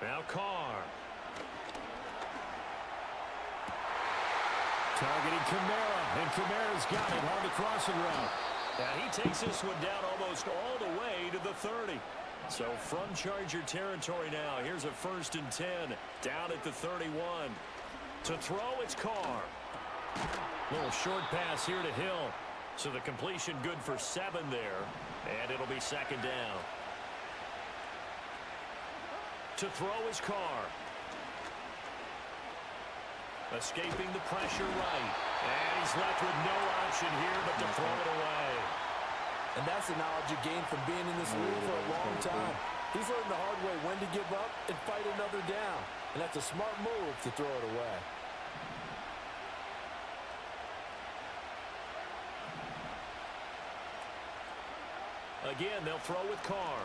Now Carr. Targeting Kamara, and Kamara's got it on the crossing route. And he takes this one down almost all the way to the 30. So from Charger territory now, here's a 1st and 10 down at the 31. To throw, it's Carr. Little short pass here to Hill. So the completion good for 7 there. And it'll be 2nd down. To throw is Carr. Escaping the pressure right. And he's left with no option here but to throw it away. And that's the knowledge you gain from being in this league for a long time. He's learned the hard way when to give up and fight another down. And that's a smart move to throw it away. Again, they'll throw with Carr.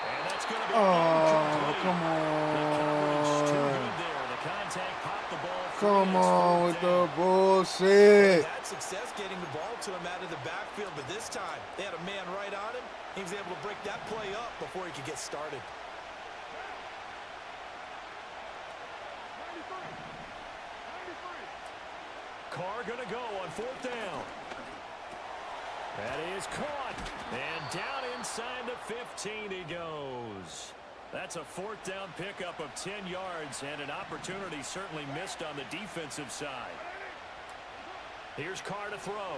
And that's going to be incomplete. Come The coverage too on. good there. The contact popped the ball free. Come It's on 4th with down. the bullshit. Had success getting the ball to him out of the backfield, but this time they had a man right on him. He was able to break that play up before he could get started. 93. Carr going to go on 4th down. That is caught. And down inside the 15 he goes. That's a 4th down pickup of 10 yards and an opportunity certainly missed on the defensive side. Here's Carr to throw.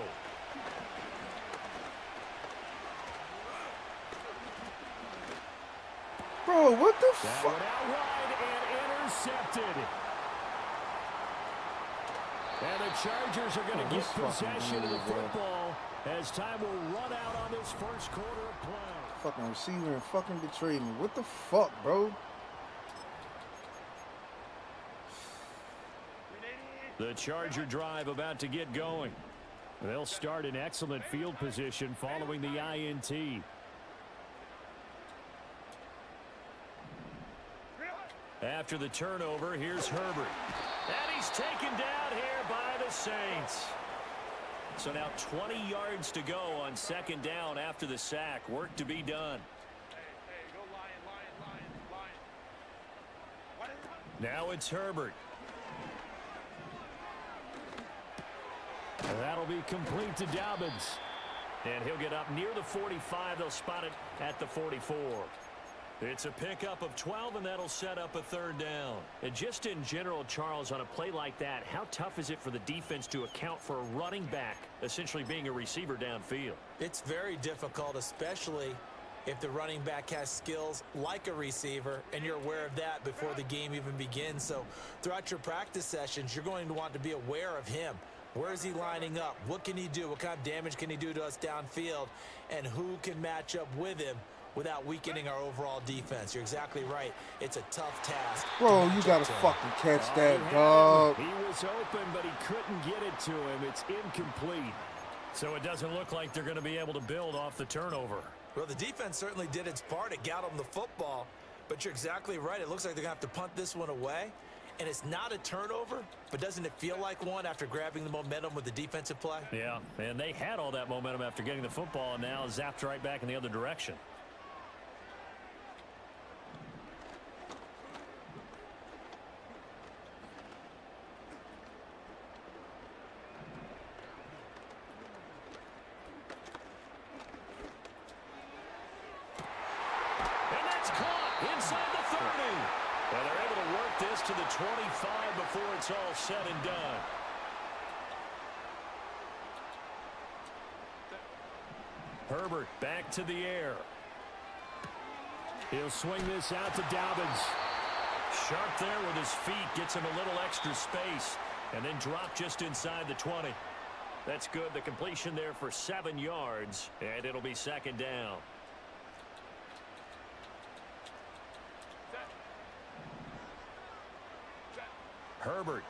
Bro, what the That fuck? one out wide and intercepted. And the Chargers are going to get this fucking possession of the dude, bro. football as time will run out on this 1st quarter of play. Fucking receiver and fucking betrayed me. What the fuck, bro? The Charger drive about to get going. They'll start in excellent field position following the INT. After the turnover, here's Herbert. And he's taken down here by the Saints. So now 20 yards to go on 2nd down after the sack. Work to be done. Hey, go Lion. Now it's Herbert. And that'll be complete to Dobbins. And he'll get up near the 45. They'll spot it at the 44. It's a pickup of 12, and that'll set up a 3rd down. And just in general, Charles, on a play like that, how tough is it for the defense to account for a running back essentially being a receiver downfield? It's very difficult, especially if the running back has skills like a receiver, and you're aware of that before the game even begins. So throughout your practice sessions, you're going to want to be aware of him. Where is he lining up? What can he do? What kind of damage can he do to us downfield? And who can match up with him without weakening our overall defense? You're exactly right. It's a tough task. Bro, you gotta fucking catch that, He had dog. him. He was open, but he couldn't get it to him. It's incomplete. So it doesn't look like they're going to be able to build off the turnover. Well, the defense certainly did its part. It got them the football. But you're exactly right. It looks like they're going to have to punt this one away. And it's not a turnover, but doesn't it feel like one after grabbing the momentum with the defensive play? Yeah, and they had all that momentum after getting the football and now zapped right back in the other direction. And that's caught inside the 30. And they're able to work this to the 25 before it's all said and done. Herbert back to the air. He'll swing this out to Dobbins. Sharp there with his feet, gets him a little extra space, and then drop just inside the 20. That's good. The completion there for 7 yards, and it'll be 2nd down. Herbert.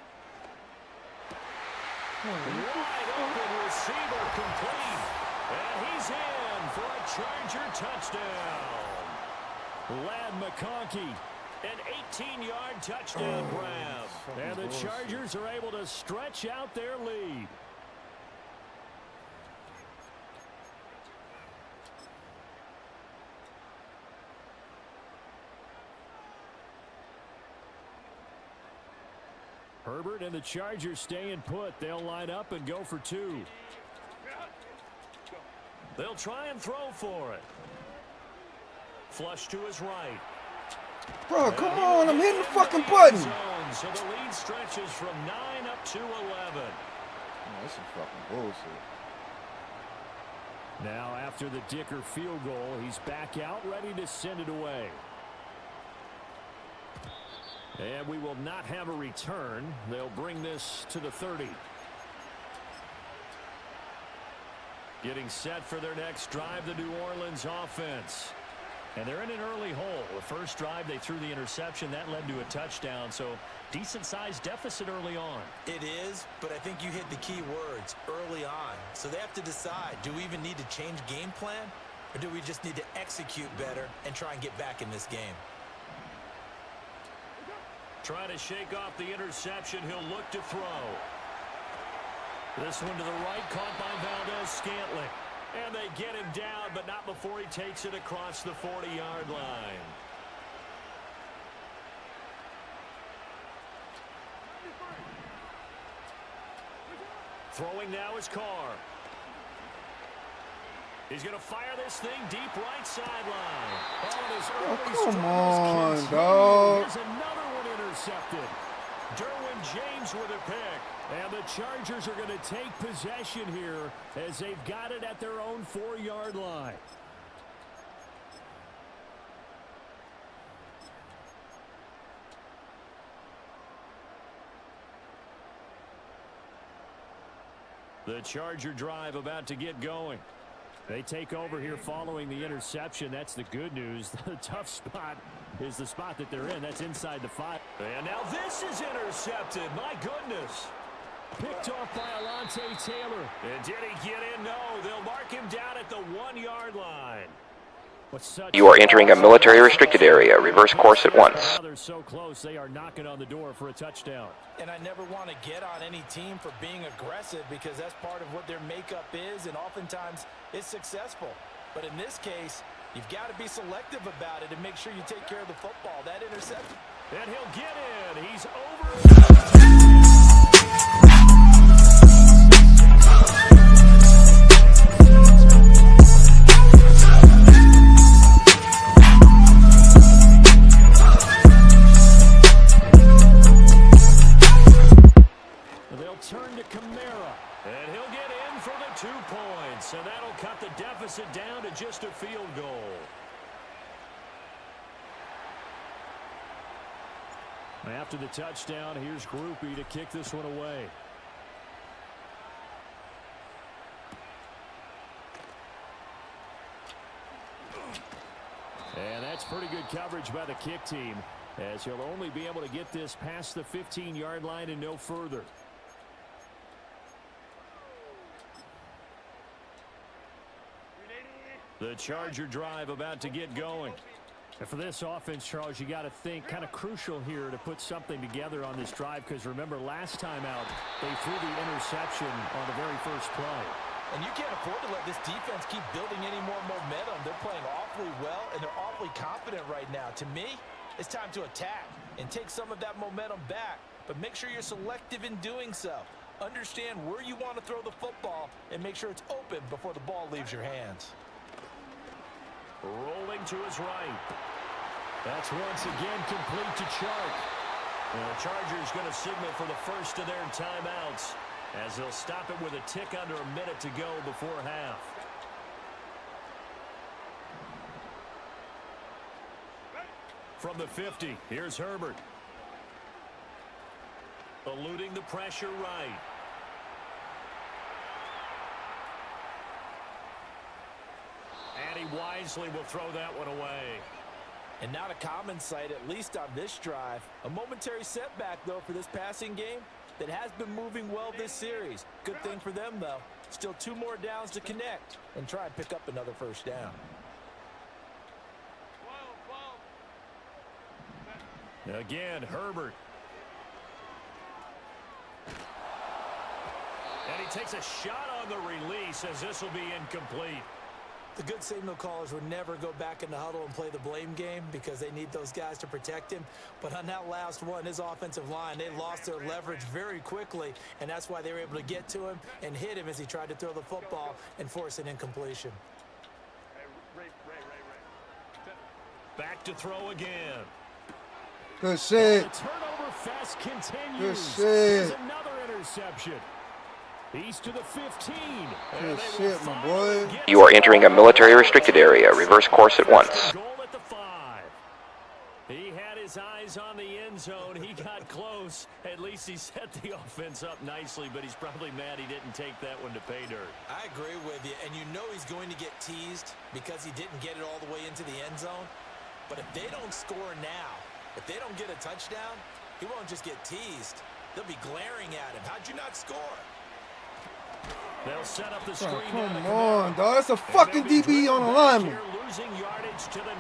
Wide open receiver complete. And he's in for a Charger touchdown. Ladd McConkey, an 18-yard touchdown grab. And the Chargers are able to stretch out their lead. Herbert and the Chargers staying put. They'll line up and go for 2. They'll try and throw for it. Flush to his right. Bro, come on. I'm hitting the fucking button. So the lead stretches from 9 up to 11. Oh, that's some fucking bullshit. Now after the Dicker field goal, he's back out ready to send it away. And we will not have a return. They'll bring this to the 30. Getting set for their next drive, the New Orleans offense. And they're in an early hole. The first drive, they threw the interception. That led to a touchdown. So decent-sized deficit early on. It is, but I think you hit the key words, early on. So they have to decide, do we even need to change game plan? Or do we just need to execute better and try and get back in this game? Trying to shake off the interception. He'll look to throw. This one to the right, caught by Valdez-Scantling. And they get him down, but not before he takes it across the 40-yard line. Throwing now is Carr. He's going to fire this thing deep right sideline. Oh, come on, dog. Here's another one intercepted. Derwin James with a pick. And the Chargers are going to take possession here as they've got it at their own 4-yard line. The Charger drive about to get going. They take over here following the interception. That's the good news. The tough spot is the spot that they're in. That's inside the 5. And now this is intercepted. My goodness. Picked off by Alontae Taylor. And did he get in? No. They'll mark him down at the 1-yard line. You are entering a military restricted area. Reverse course at once. They're so close, they are knocking on the door for a touchdown. And I never want to get on any team for being aggressive because that's part of what their makeup is, and oftentimes it's successful. But in this case, you've got to be selective about it and make sure you take care of the football. That interception. And he'll get in. He's over. Turn to Kamara, and he'll get in for the 2 points, and that'll cut the deficit down to just a field goal. After the touchdown, here's Groupie to kick this one away. And that's pretty good coverage by the kick team, as he'll only be able to get this past the 15-yard line and no further. The Charger drive about to get going. And for this offense, Charles, you got to think kind of crucial here to put something together on this drive, because remember last time out they threw the interception on the very first play. And you can't afford to let this defense keep building any more momentum. They're playing awfully well, and they're awfully confident right now. To me, it's time to attack and take some of that momentum back. But make sure you're selective in doing so. Understand where you want to throw the football and make sure it's open before the ball leaves your hands. Rolling to his right. That's once again complete to Chark. And the Chargers going to signal for the first of their timeouts, as they'll stop it with a tick under a minute to go before half. From the 50, here's Herbert. Eluding the pressure right. And he wisely will throw that one away. And not a common sight, at least on this drive. A momentary setback, though, for this passing game that has been moving well this series. Good thing for them, though. Still 2 more downs to connect and try and pick up another first down. Again, Herbert. And he takes a shot on the release, as this will be incomplete. The good signal callers would never go back in the huddle and play the blame game because they need those guys to protect him. But on that last one, his offensive line, they lost their leverage very quickly, and that's why they were able to get to him and hit him as he tried to throw the football and force an incompletion. Back to throw again. Good shit. The turnover fest continues. Good shit. There's another interception. He's to the 15. Good shit, my boy. You are entering a military restricted area. Reverse course at once. Goal at the 5. He had his eyes on the end zone. He got close. At least he set the offense up nicely, but he's probably mad he didn't take that one to pay dirt. I agree with you, and you know he's going to get teased because he didn't get it all the way into the end zone. But if they don't score now, if they don't get a touchdown, he won't just get teased. They'll be glaring at him. How'd you not score? They'll set up the screen. Come on, dog. That's a fucking DB on the lineman. Losing yardage to the 9.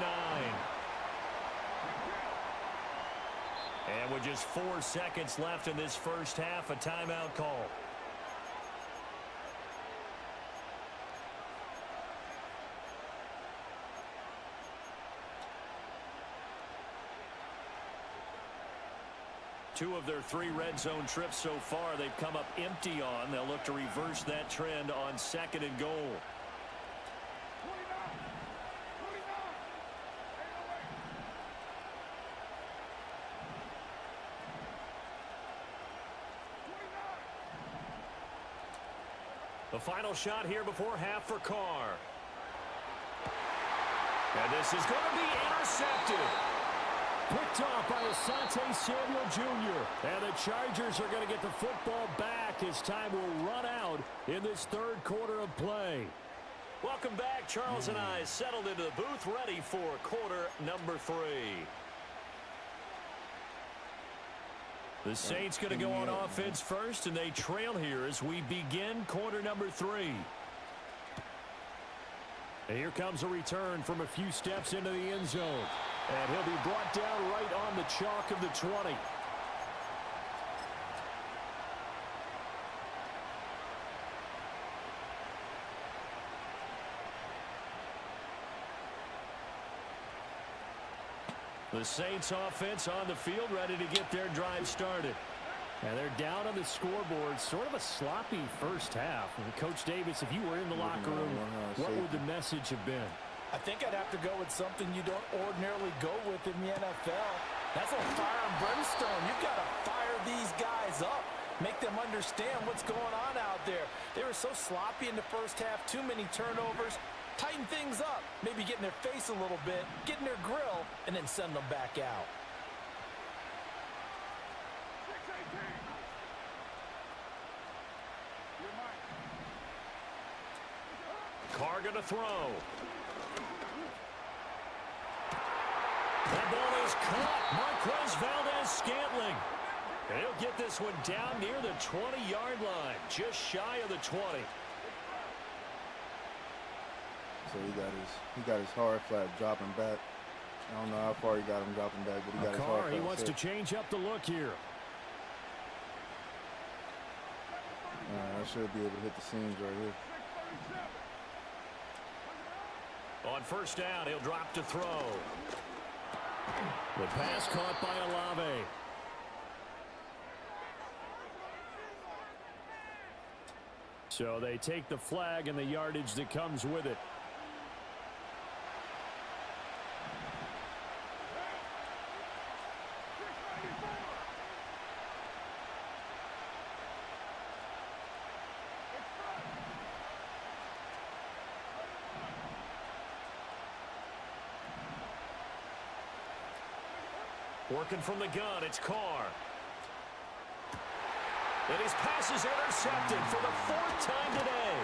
And with just 4 seconds left in this first half, a timeout call. Two of their 3 red zone trips so far, they've come up empty on. They'll look to reverse that trend on 2nd and goal. The final shot here before half for Carr. And this is going to be intercepted. Picked off by Asante Samuel Jr. And the Chargers are going to get the football back as time will run out in this 3rd quarter of play. Welcome back. Charles and I settled into the booth ready for quarter number 3. The Saints going to go on offense first, and they trail here as we begin quarter number 3. And here comes a return from a few steps into the end zone. And he'll be brought down right on the chalk of the 20. The Saints offense on the field ready to get their drive started. And they're down on the scoreboard. Sort of a sloppy first half. And Coach Davis, if you were in the locker room, what would the message have been? I think I'd have to go with something you don't ordinarily go with in the NFL. That's a fire and brimstone. You've got to fire these guys up. Make them understand what's going on out there. They were so sloppy in the first half. Too many turnovers. Tighten things up. Maybe get in their face a little bit. Get in their grill. And then send them back out. Carr going to throw. That ball is caught. Marquez Valdez-Scantling. And he'll get this one down near the 20-yard line, just shy of the 20. So he got his hard flat dropping back. I don't know how far he got him dropping back, but he got his hard flat. He wants to change up the look here. I should be able to hit the seams right here. On first down, he'll drop to throw. The pass caught by Olave. So they take the flag and the yardage that comes with it. Working from the gun, it's Carr. And his pass is intercepted for the 4th time today.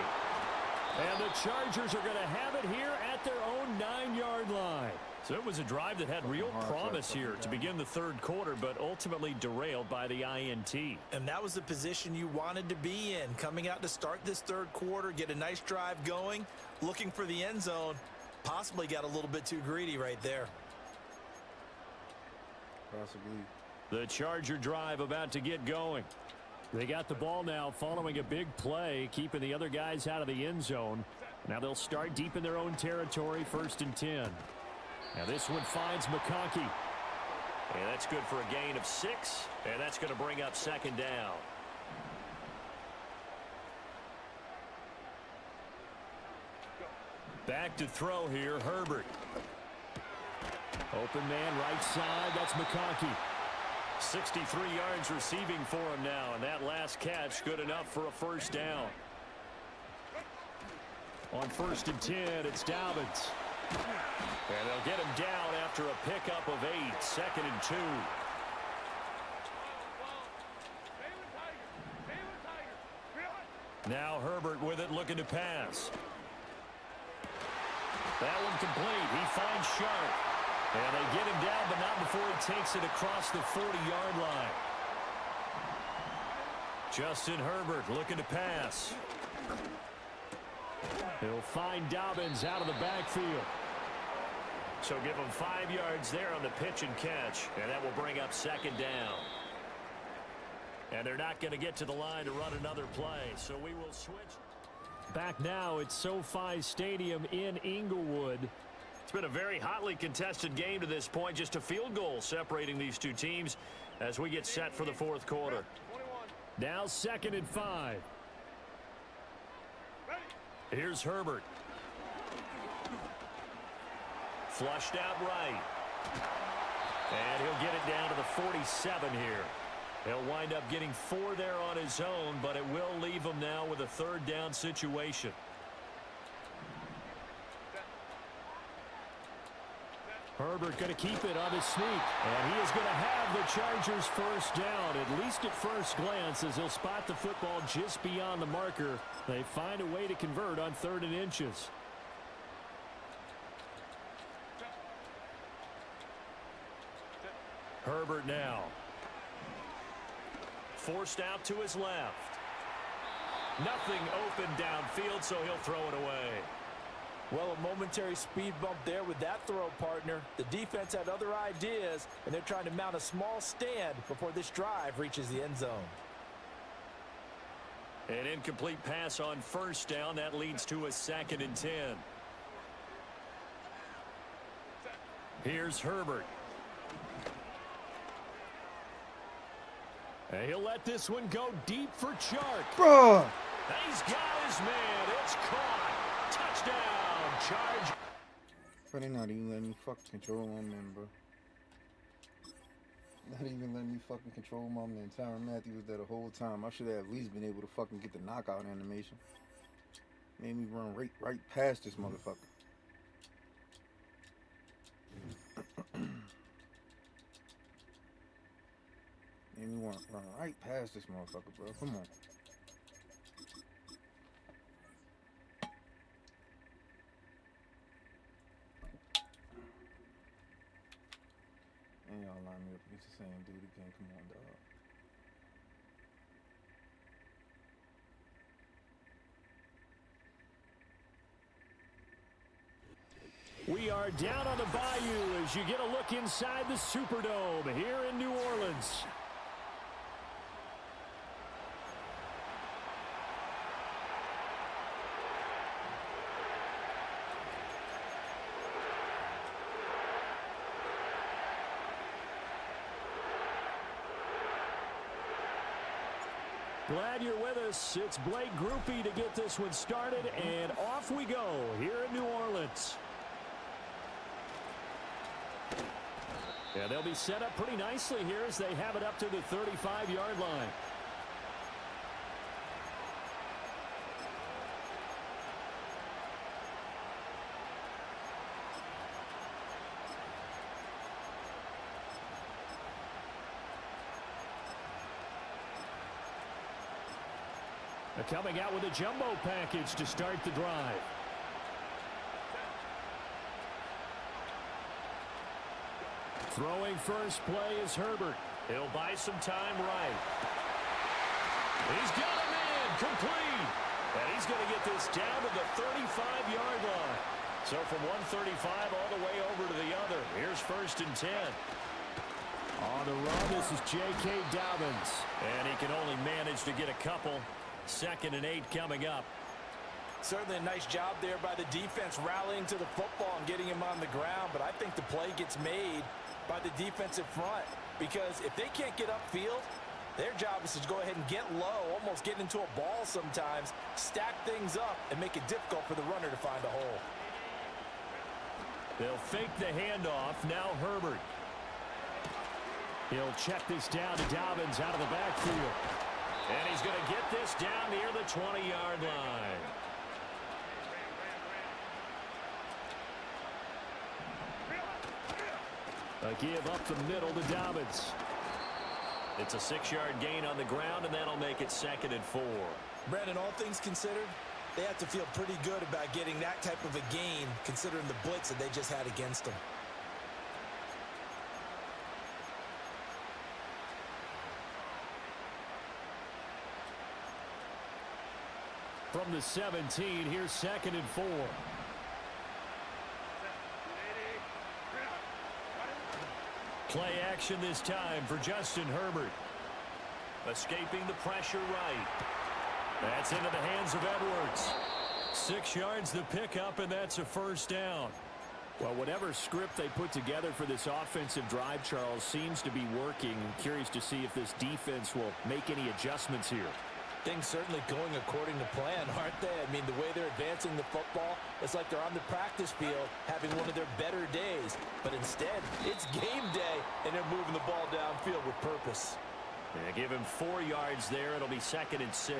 And the Chargers are going to have it here at their own 9-yard line. So it was a drive that had real promise here to begin the 3rd quarter, but ultimately derailed by the INT. And that was the position you wanted to be in, coming out to start this 3rd quarter, get a nice drive going, looking for the end zone. Possibly got a little bit too greedy right there. Possibly. The Charger drive about to get going. They got the ball now following a big play, keeping the other guys out of the end zone. Now they'll start deep in their own territory, 1st and 10. Now this one finds McConkey. And that's good for a gain of 6. And that's going to bring up 2nd down. Back to throw here, Herbert. Open man right side, that's McConkey. 63 yards receiving for him now, and that last catch good enough for a 1st down. On 1st and 10, it's Dobbins. And they'll get him down after a pickup of 8, 2nd and 2. Now Herbert with it, looking to pass. That one complete. He finds Sharp. And they get him down, but not before he takes it across the 40-yard line. Justin Herbert looking to pass. He'll find Dobbins out of the backfield. So give him 5 yards there on the pitch and catch. And that will bring up 2nd down. And they're not going to get to the line to run another play. So we will switch. Back now at SoFi Stadium in Inglewood. It's been a very hotly contested game to this point. Just a field goal separating these two teams as we get set for the 4th quarter. Now 2nd and 5. Here's Herbert. Flushed out right. And he'll get it down to the 47 here. He'll wind up getting 4 there on his own, but it will leave him now with a 3rd down situation. Herbert going to keep it on his sneak. And he is going to have the Chargers 1st down, at least at first glance, as he'll spot the football just beyond the marker. They find a way to convert on 3rd and inches. Herbert now. Forced out to his left. Nothing open downfield, so he'll throw it away. Well, a momentary speed bump there with that throw, partner. The defense had other ideas, and they're trying to mount a small stand before this drive reaches the end zone. An incomplete pass on 1st down. That leads to a 2nd and 10. Here's Herbert. And he'll let this one go deep for Chark. Bruh! He's got his man. It's caught. Touchdown, Charge. But they not even letting me fucking control my man, bro. Not even letting me fucking control my man. Tyrann Mathieu was there the whole time. I should have at least been able to fucking get the knockout animation. Made me run right past this motherfucker. Made me run right past this motherfucker, bro. Come on. And y'all line me up against the same dude again. Come on, dog. We are down on the bayou as you get a look inside the Superdome here in New Orleans. Glad you're with us. It's Blake Groupie to get this one started, and off we go here in New Orleans. Yeah, they'll be set up pretty nicely here as they have it up to the 35-yard line. They're coming out with a jumbo package to start the drive. Throwing first play is Herbert. He'll buy some time right. He's got him in, complete. And he's going to get this down to the 35-yard line. So from 135 all the way over to the other. Here's 1st and 10. On the run, this is J.K. Dobbins. And he can only manage to get a couple. 2nd and 8 coming up. Certainly a nice job there by the defense rallying to the football and getting him on the ground, but I think the play gets made by the defensive front because if they can't get upfield, their job is to go ahead and get low, almost get into a ball sometimes, stack things up, and make it difficult for the runner to find a hole. They'll fake the handoff. Now Herbert. He'll check this down to Dobbins out of the backfield. And he's going to get this down near the 20-yard line. A give up the middle to Dobbins. It's a 6-yard gain on the ground, and that'll make it 2nd and 4. Brandon, all things considered, they have to feel pretty good about getting that type of a gain, considering the blitz that they just had against them. From the 17, here's 2nd and 4. Play action this time for Justin Herbert. Escaping the pressure right. That's into the hands of Edwards. 6 yards the pickup, and that's a first down. Well, whatever script they put together for this offensive drive, Charles, seems to be working. I'm curious to see if this defense will make any adjustments here. Things certainly going according to plan, aren't they? I mean, the way they're advancing the football, it's like they're on the practice field having one of their better days. But instead, it's game day, and they're moving the ball downfield with purpose. Yeah, give him 4 yards there. It'll be 2nd and 6.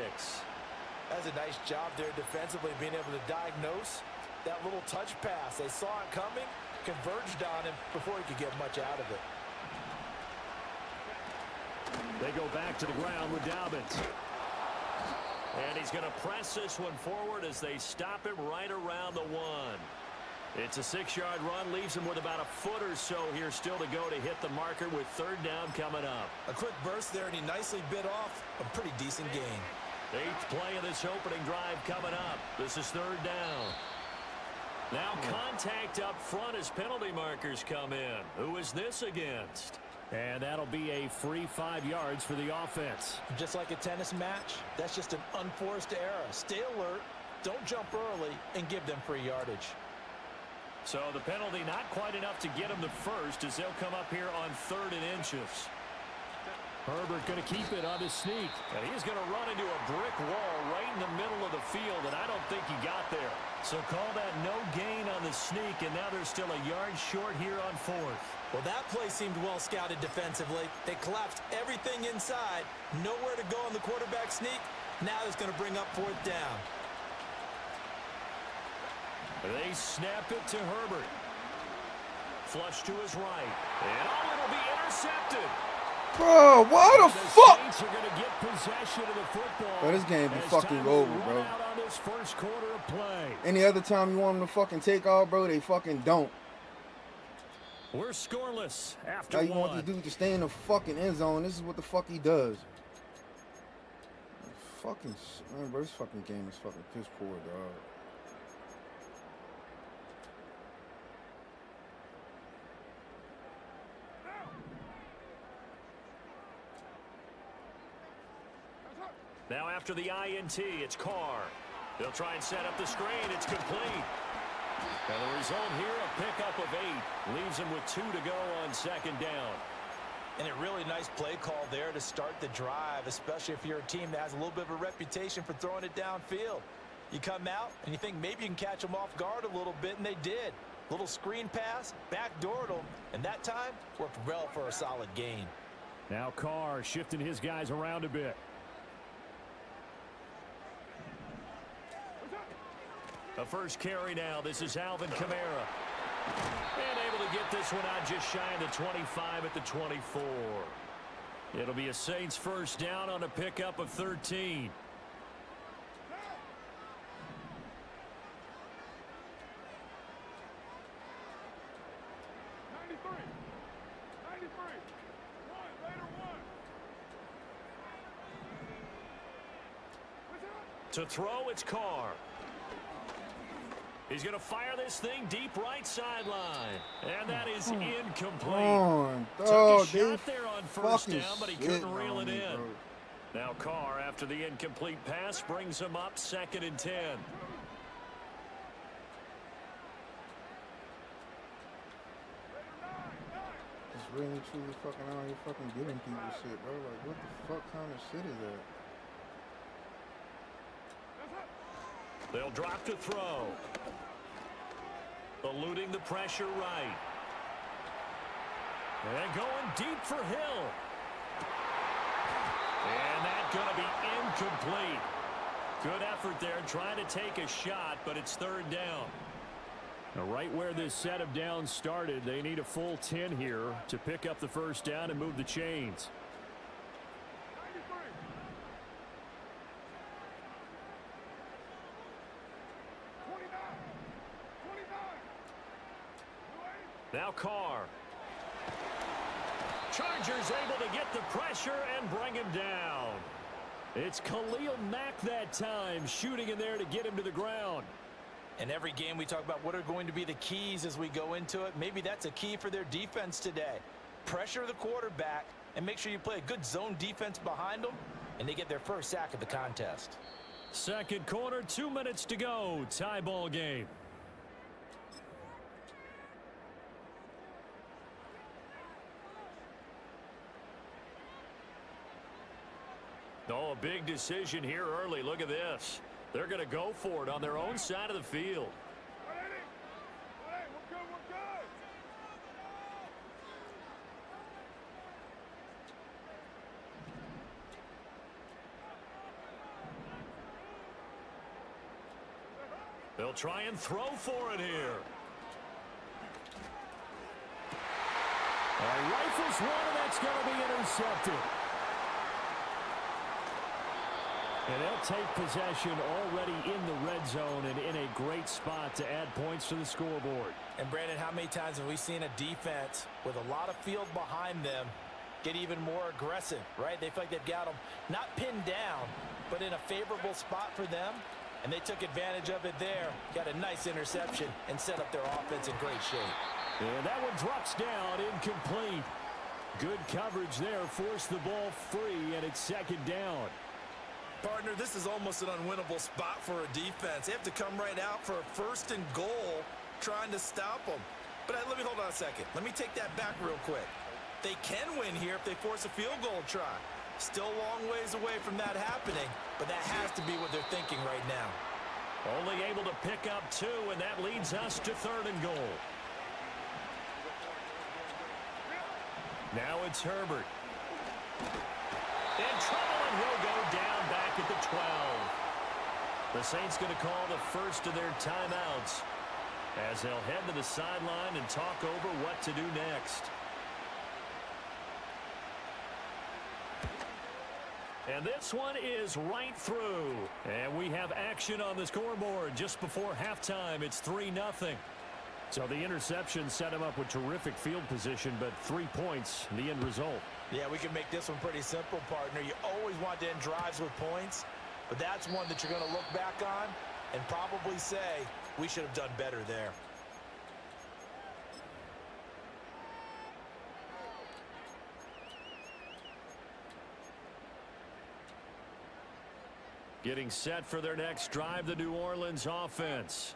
That's a nice job there defensively, being able to diagnose that little touch pass. They saw it coming, converged on him before he could get much out of it. They go back to the ground with Dobbins. And he's going to press this one forward as they stop him right around the 1. It's a 6-yard run, leaves him with about a foot or so here still to go to hit the marker with 3rd down coming up. A quick burst there, and he nicely bit off a pretty decent gain. 8th play of this opening drive coming up. This is 3rd down. Now contact up front as penalty markers come in. Who is this against? And that'll be a free 5 yards for the offense. Just like a tennis match, that's just an unforced error. Stay alert, don't jump early, and give them free yardage. So the penalty not quite enough to get them to first as they'll come up here on 3rd and inches. Herbert going to keep it on the sneak. And he's going to run into a brick wall right in the middle of the field, and I don't think he got there. So call that no gain on the sneak, and now they're still a yard short here on 4th. Well, that play seemed well scouted defensively. They collapsed everything inside. Nowhere to go on the quarterback sneak. Now it's going to bring up 4th down. They snap it to Herbert. Flush to his right. And it'll be intercepted. Bro, what the fuck? Saints are going to get possession of the football. Bro, this game be fucking over, bro. Out on this first quarter of play. Any other time you want them to fucking take off, bro, they fucking don't. We're scoreless after Now you 1. want this dude to stay in the fucking end zone. This is what the fuck he does. Fucking, man, bro, this fucking game is fucking piss poor, dog. Now after the INT, it's Carr. They'll try and set up the screen. It's complete. And the result here, a pickup of 8. Leaves them with 2 to go on 2nd down. And a really nice play call there to start the drive, especially if you're a team that has a little bit of a reputation for throwing it downfield. You come out and you think maybe you can catch them off guard a little bit, and they did. Little screen pass, backdoored them, and that time worked well for a solid gain. Now Carr shifting his guys around a bit. The first carry now. This is Alvin Kamara. And able to get this one out just shy of the 25 at the 24. It'll be a Saints first down on a pickup of 13. To throw, it's Carr. He's going to fire this thing deep right sideline. And that is incomplete. Took a shot there on first down, but he couldn't reel it in. Now Carr, after the incomplete pass, brings him up 2nd and 10. really truly fucking out here fucking giving people shit, bro. Like, what the fuck kind of shit is that? They'll drop to throw. Eluding the pressure right. And going deep for Hill. And that's going to be incomplete. Good effort there trying to take a shot, but it's third down. Now, right where this set of downs started, they need a full 10 here to pick up the first down and move the chains. Now Carr. Chargers able to get the pressure and bring him down. It's Khalil Mack that time, shooting in there to get him to the ground. In every game we talk about what are going to be the keys as we go into it. Maybe that's a key for their defense today. Pressure the quarterback and make sure you play a good zone defense behind them, and they get their first sack of the contest. Second quarter, 2 minutes to go. Tie ball game. Oh, a big decision here early. Look at this. They're going to go for it on their own side of the field. They'll try and throw for it here. Rifles one, and that's going to be intercepted. And they'll take possession already in the red zone and in a great spot to add points to the scoreboard. And, Brandon, how many times have we seen a defense with a lot of field behind them get even more aggressive, right? They feel like they've got them not pinned down, but in a favorable spot for them, and they took advantage of it there. Got a nice interception and set up their offense in great shape. And that one drops down, incomplete. Good coverage there, forced the ball free, and it's second down. Partner, this is almost an unwinnable spot for a defense. They have to come right out for a first and goal trying to stop them. But let me hold on a second. Let me take that back real quick. They can win here if they force a field goal try. Still a long ways away from that happening, but that has to be what they're thinking right now. Only able to pick up 2, and that leads us to third and goal. Now it's Herbert. In trouble, and he'll go down back at the 12. The Saints going to call the first of their timeouts as they'll head to the sideline and talk over what to do next. And this one is right through. And we have action on the scoreboard just before halftime. It's 3-0. So the interception set him up with terrific field position, but 3 points, the end result. Yeah, we can make this one pretty simple, partner. You always want to end drives with points, but that's one that you're going to look back on and probably say, we should have done better there. Getting set for their next drive, the New Orleans offense.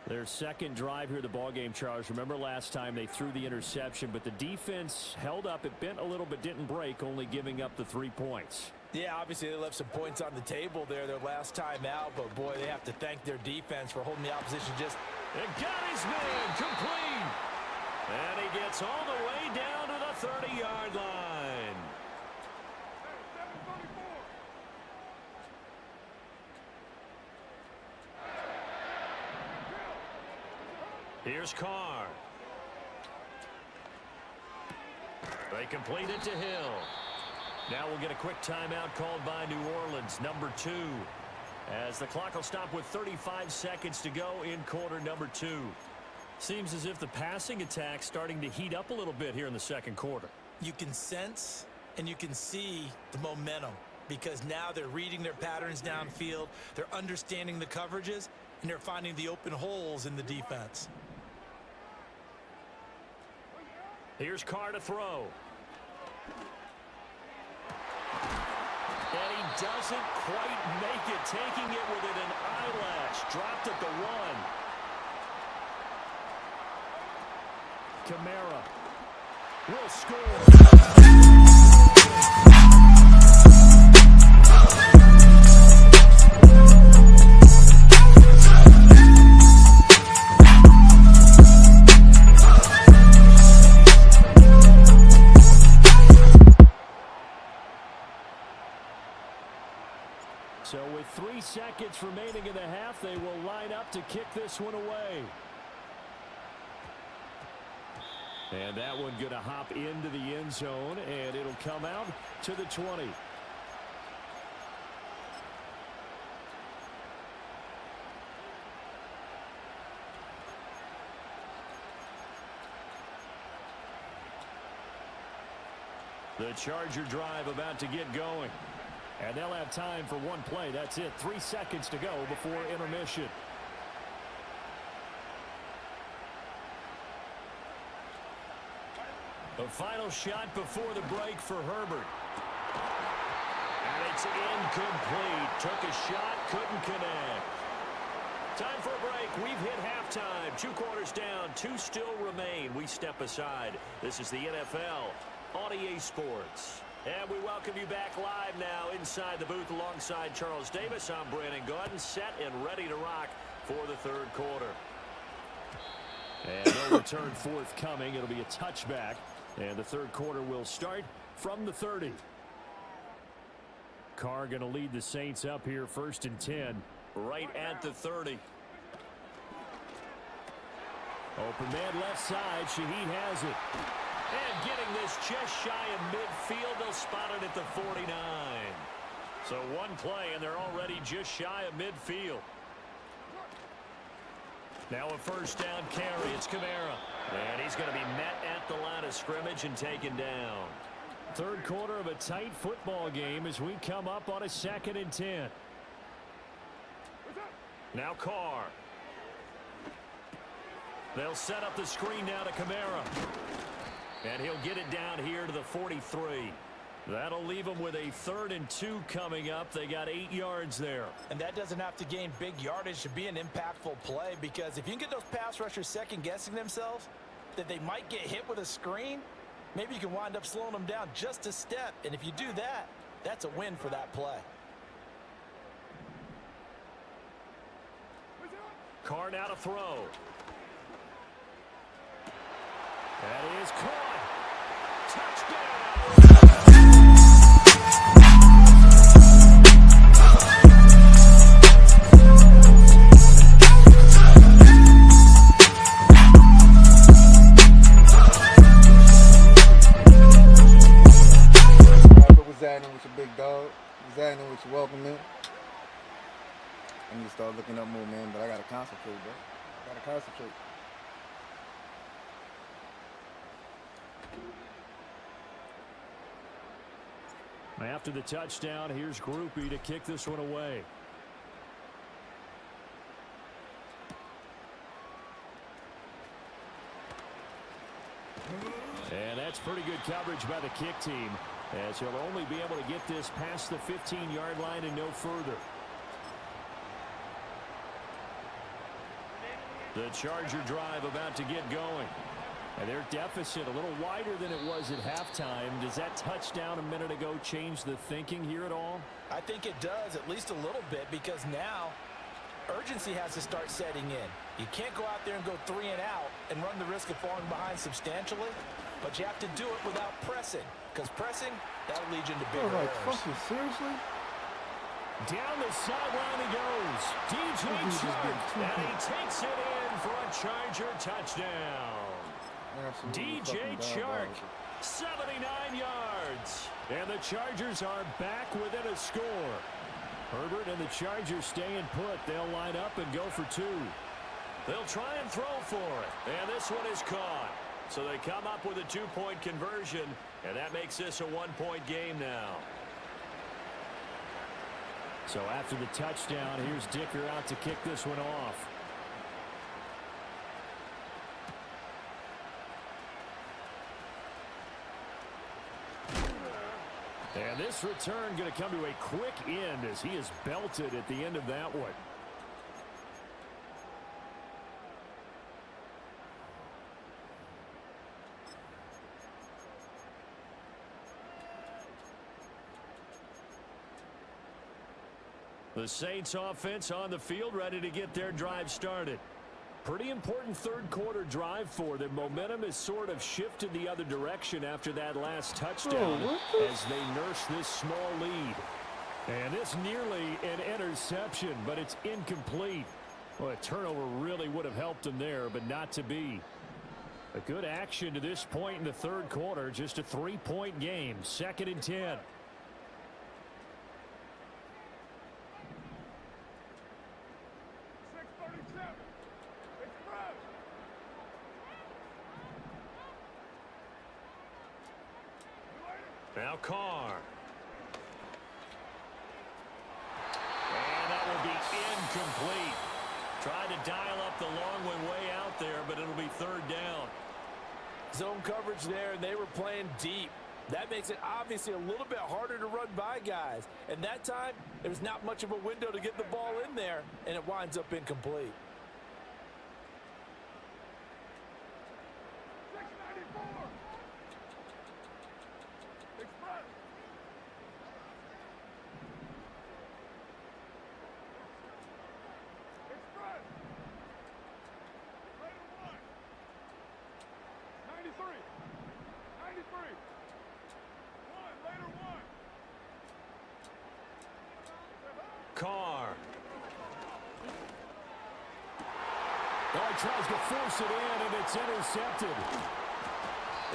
Their second drive here, the ballgame, Charles. Remember last time they threw the interception, but the defense held up. It bent a little but didn't break, only giving up the 3 points. Yeah, obviously they left some points on the table there their last time out, but boy, they have to thank their defense for holding the opposition just... And got his man complete. And he gets all the way down to the 30-yard line. Here's Carr. They complete it to Hill. Now we'll get a quick timeout called by New Orleans, number 2. As the clock will stop with 35 seconds to go in quarter number 2. Seems as if the passing attack's starting to heat up a little bit here in the second quarter. You can sense and you can see the momentum because now they're reading their patterns downfield, they're understanding the coverages, and they're finding the open holes in the defense. Here's Carr to throw. And he doesn't quite make it, taking it within an eyelash. Dropped at the 1. Kamara. will score. So with 3 seconds remaining in the half, they will line up to kick this one away. And that one going to hop into the end zone, and it'll come out to the 20. The Charger drive about to get going. And they'll have time for one play. That's it. 3 seconds to go before intermission. The final shot before the break for Herbert. And it's incomplete. Took a shot, couldn't connect. Time for a break. We've hit halftime. 2 quarters down, 2 still remain. We step aside. This is the NFL on EA Sports. And we welcome you back live now inside the booth alongside Charles Davis. I'm Brandon Gordon, set and ready to rock for the 3rd quarter. And no return forthcoming. It'll be a touchback. And the 3rd quarter will start from the 30. Carr going to lead the Saints up here 1st and 10. Right at the 30. Open man left side. Shaheed has it. And getting this just shy of midfield. They'll spot it at the 49. So one play, and they're already just shy of midfield. Now a 1st down carry. It's Kamara. And he's going to be met at the line of scrimmage and taken down. 3rd quarter of a tight football game as we come up on a 2nd and 10. Now Carr. They'll set up the screen now to Kamara. And he'll get it down here to the 43. That'll leave them with a 3rd and 2 coming up. They got 8 yards there. And that doesn't have to gain big yardage to be an impactful play, because if you can get those pass rushers second-guessing themselves that they might get hit with a screen, maybe you can wind up slowing them down just a step. And if you do that, that's a win for that play. Carr now to throw. That is caught. Touchdown. What's happening with your big dog? What's happening with your welcome in? I need to start looking up more, man, but I gotta concentrate, bro. I gotta concentrate. After the touchdown, here's Groupie to kick this one away. And that's pretty good coverage by the kick team, as he'll only be able to get this past the 15-yard line and no further. The Charger drive about to get going. And their deficit a little wider than it was at halftime. Does that touchdown a minute ago change the thinking here at all? I think it does, at least a little bit, because now urgency has to start setting in. You can't go out there and go 3 and out and run the risk of falling behind substantially, but you have to do it without pressing, because pressing, that'll lead you into bigger errors. Fucking seriously? Down the sideline he goes. DJ Chark, and he takes it in for a Charger touchdown. DJ Chark, 79 yards. And the Chargers are back within a score. Herbert and the Chargers staying put. They'll line up and go for 2. They'll try and throw for it. And this one is caught. So they come up with a 2-point conversion. And that makes this a 1-point game now. So after the touchdown, here's Dicker out to kick this one off. And this return going to come to a quick end as he is belted at the end of that one. The Saints offense on the field, ready to get their drive started. Pretty important third quarter drive for them. Momentum has sort of shifted the other direction after that last touchdown as they nurse this small lead. And it's nearly an interception, but it's incomplete. Well, a turnover really would have helped them there, but not to be. A good action to this point in the third quarter. Just a 3-point game. 2nd and 10. Now Carr. And that will be incomplete. Tried to dial up the long one way out there, but it'll be 3rd down. Zone coverage there, and they were playing deep. That makes it obviously a little bit harder to run by guys. And that time, there's not much of a window to get the ball in there, and it winds up incomplete. Carr. Oh, he tries to force it in, and it's intercepted.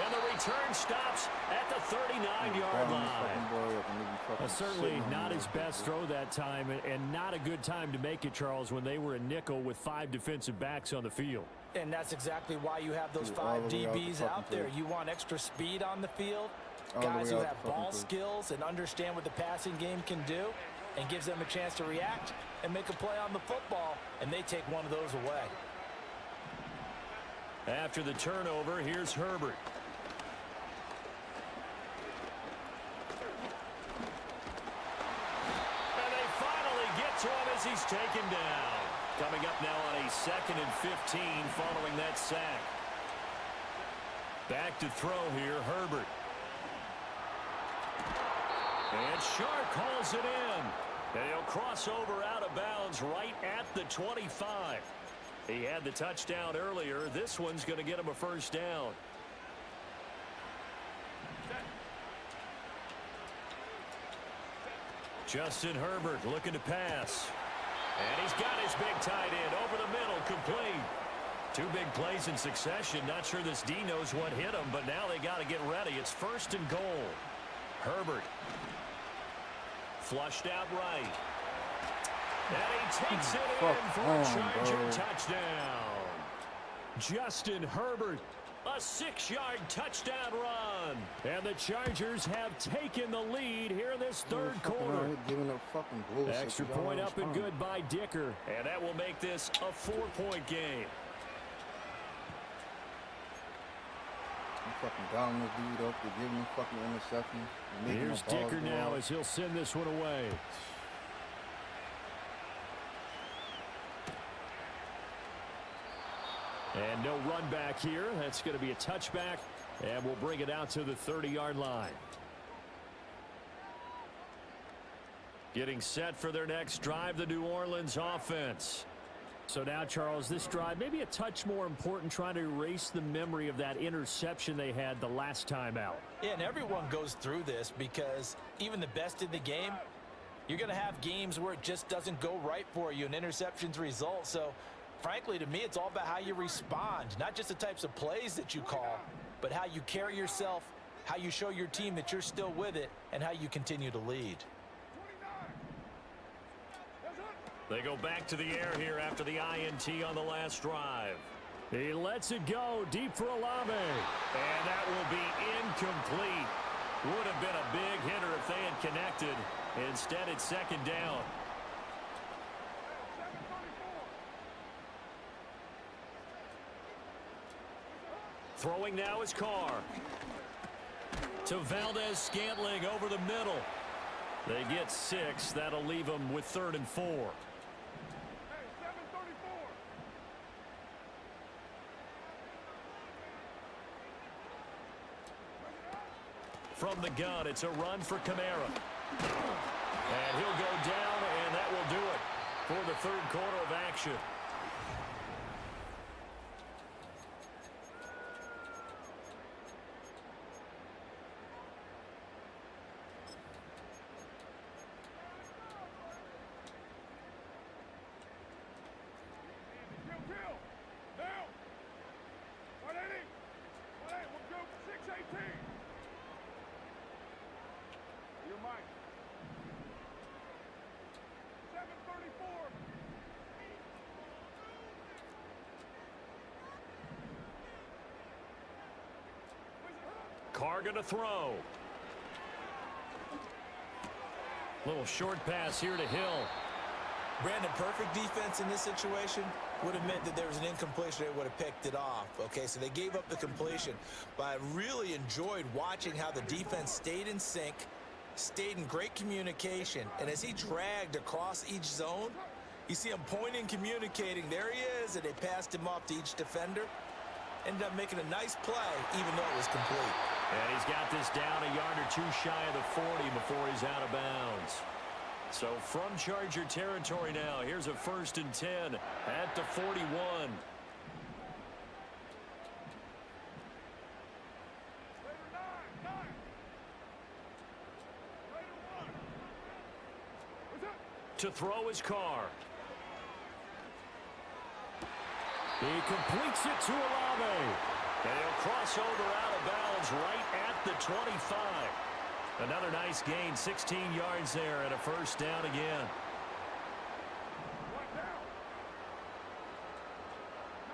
And the return stops at the 39-yard line. Certainly not his best throw that time, and not a good time to make it, Charles, when they were a nickel with 5 defensive backs on the field. And that's exactly why you have those 5 DBs out there. You want extra speed on the field, guys who have ball skills and understand what the passing game can do, and gives them a chance to react and make a play on the football, and they take one of those away. After the turnover, here's Herbert. And they finally get to him as he's taken down. Coming up now on a 2nd and 15 following that sack. Back to throw here, Herbert. And Shark hauls it in. And he'll cross over out of bounds right at the 25. He had the touchdown earlier. This one's going to get him a 1st down. Justin Herbert looking to pass. And he's got his big tight end over the middle, complete. 2 big plays in succession. Not sure this D knows what hit him, but now they got to get ready. It's 1st and goal. Herbert. Flushed out right. And he takes it in for a Charger touchdown. Justin Herbert, a 6-yard touchdown run. And the Chargers have taken the lead here in this third quarter. Extra point up and good by Dicker. And that will make this a 4-point game. Fucking dialing this dude up to give him fucking interception. Here's Dicker now as he'll send this one away. And no run back here. That's going to be a touchback, and we'll bring it out to the 30-yard line. Getting set for their next drive, the New Orleans offense. So now, Charles, this drive maybe a touch more important, trying to erase the memory of that interception they had the last time out. Yeah, and everyone goes through this because even the best in the game, you're going to have games where it just doesn't go right for you, and interceptions result. So, frankly, to me, it's all about how you respond, not just the types of plays that you call, but how you carry yourself, how you show your team that you're still with it, and how you continue to lead. They go back to the air here after the INT on the last drive. He lets it go deep for Olave. And that will be incomplete. Would have been a big hitter if they had connected. Instead, it's 2nd down. Throwing now is Carr. To Valdez-Scantling over the middle. They get 6. That'll leave them with 3rd and 4. From the gun, it's a run for Kamara. And he'll go down And that will do it for the third quarter of action. Carr going to throw. Little short pass here to Hill. Brandon, perfect defense in this situation would have meant that there was an incompletion. They would have picked it off. Okay, so they gave up the completion. But I really enjoyed watching how the defense stayed in sync, stayed in great communication. And as he dragged across each zone, you see him pointing, communicating. There he is, and they passed him off to each defender. Ended up making a nice play, even though it was complete. And he's got this down a yard or two shy of the 40 before he's out of bounds. So from Charger territory now, here's a 1st and 10 at the 41. To throw his Carr. He completes it to Olave. And he'll cross over out of bounds right at the 25. Another nice gain, 16 yards there, and a 1st down again. One down.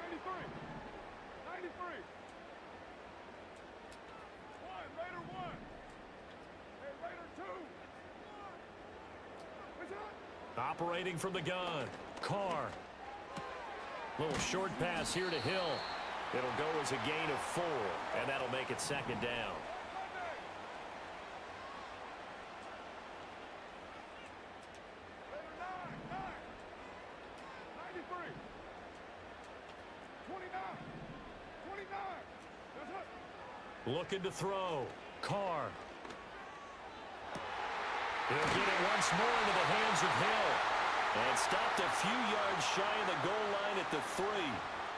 93. 93. One. Raider 1. Hey, Raider 2. What's up? Operating from the gun. Carr. Little short pass here to Hill. It'll go as a gain of 4, and that'll make it 2nd down. Looking to throw. Carr. He'll get it once more into the hands of Hill. And stopped a few yards shy of the goal line at the 3.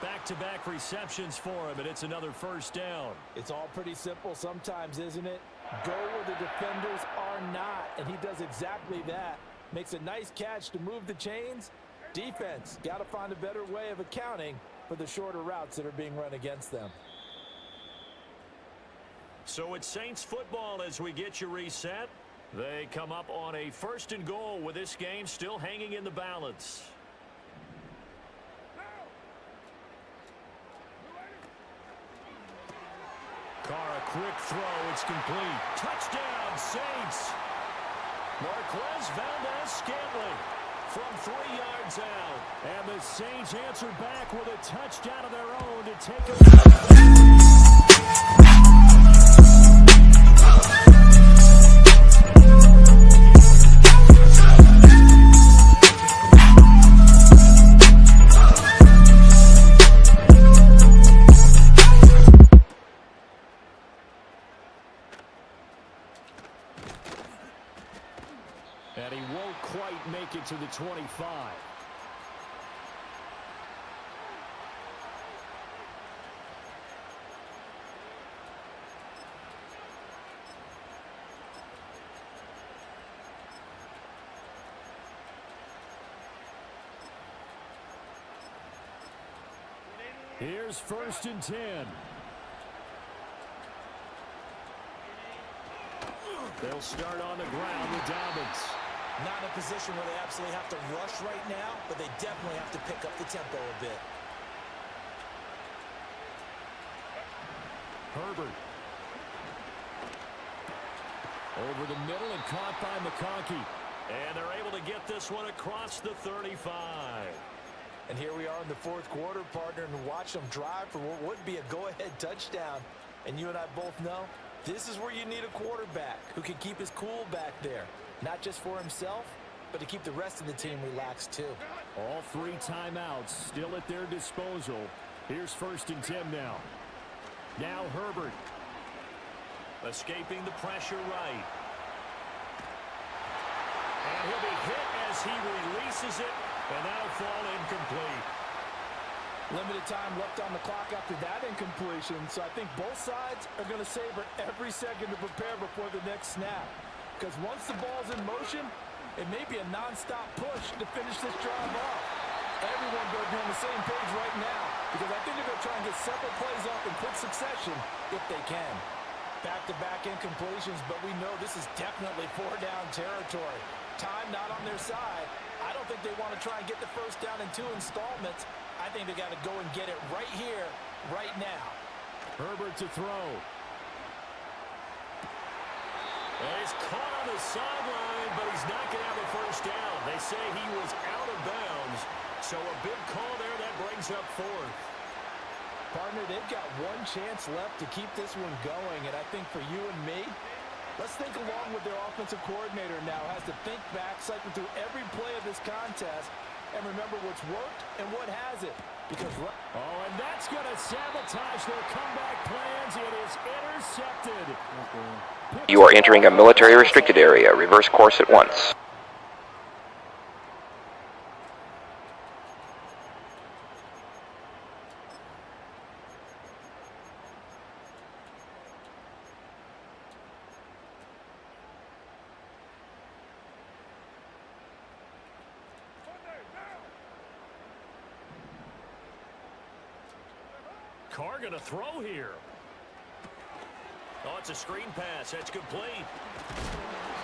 Back-to-back receptions for him, and it's another 1st down. It's all pretty simple sometimes, isn't it? Go where the defenders are not, and he does exactly that. Makes a nice catch to move the chains. Defense, got to find a better way of accounting for the shorter routes that are being run against them. So it's Saints football as we get you reset. They come up on a 1st and goal with this game still hanging in the balance. Carr, a quick throw. It's complete. Touchdown, Saints. Marquez Valdez-Scantling from 3 yards out. And the Saints answer back with a touchdown of their own to take a... And he won't quite make it to the 25. Here's 1st and 10. They'll start on the ground with Dobbins. Not in a position where they absolutely have to rush right now, but they definitely have to pick up the tempo a bit. Herbert. Over the middle and caught by McConkey. And they're able to get this one across the 35. And here we are in the 4th quarter, partner, and watch them drive for what would be a go-ahead touchdown. And you and I both know this is where you need a quarterback who can keep his cool back there. Not just for himself, but to keep the rest of the team relaxed too. All 3 timeouts still at their disposal. Here's 1st and 10 now. Now Herbert. Escaping the pressure right. And he'll be hit as he releases it, and that'll fall incomplete. Limited time left on the clock after that incompletion, so I think both sides are going to savor every second to prepare before the next snap. Because once the ball's in motion, it may be a non-stop push to finish this drive off. Everyone better be on the same page right now, because I think they're going to try and get several plays off in quick succession if they can. Back-to-back incompletions, but we know this is definitely four-down territory. Time not on their side. I don't think they want to try and get the first down in 2 installments. I think they got to go and get it right here, right now. Herbert to throw. And he's caught on the sideline, but he's not going to have a first down. They say he was out of bounds, so a big call there that brings up 4th. Partner, they've got one chance left to keep this one going, and I think for you and me, let's think along with their offensive coordinator now. Has to think back, cycle through every play of this contest, and remember what's worked and what hasn't. Because and that's going to sabotage their comeback plans. It is intercepted. You are entering a military restricted area. Reverse course at once. Carr going to throw here. Oh, it's a screen pass. That's complete.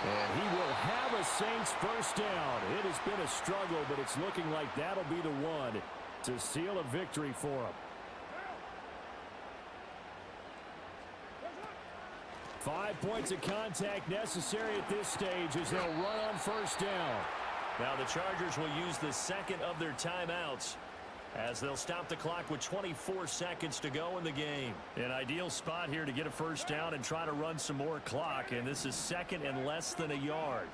And he will have a Saints first down. It has been a struggle, but it's looking like that'll be the one to seal a victory for him. 5 points of contact necessary at this stage as they'll run on first down. Now the Chargers will use the second of their timeouts, as they'll stop the clock with 24 seconds to go in the game. An ideal spot here to get a first down and try to run some more clock, and this is second and less than a yard.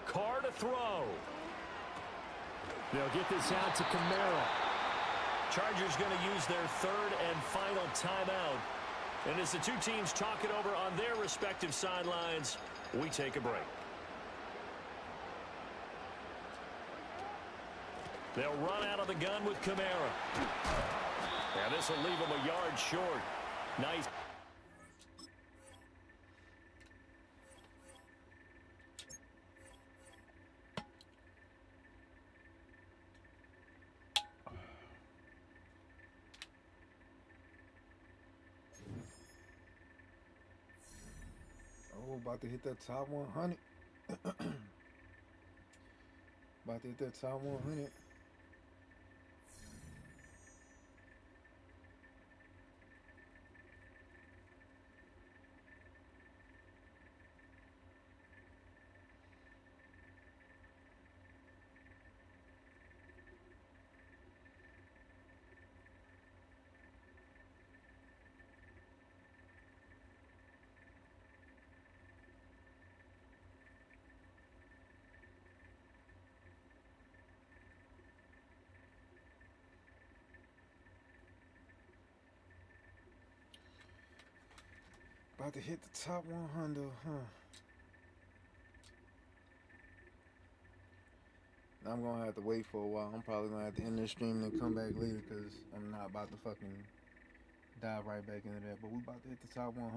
Carr to throw. They'll get this out to Kamara. Chargers going to use their third and final timeout. And as the two teams talk it over on their respective sidelines, we take a break. They'll run out of the gun with Kamara. And this will leave them a yard short. Nice. Oh, about to hit that top 100. About to hit that top 100. About to hit the top 100, huh? Now I'm gonna have to wait for a while. I'm probably gonna have to end this stream and come back later because I'm not about to fucking dive right back into that. But we about to hit the top 100.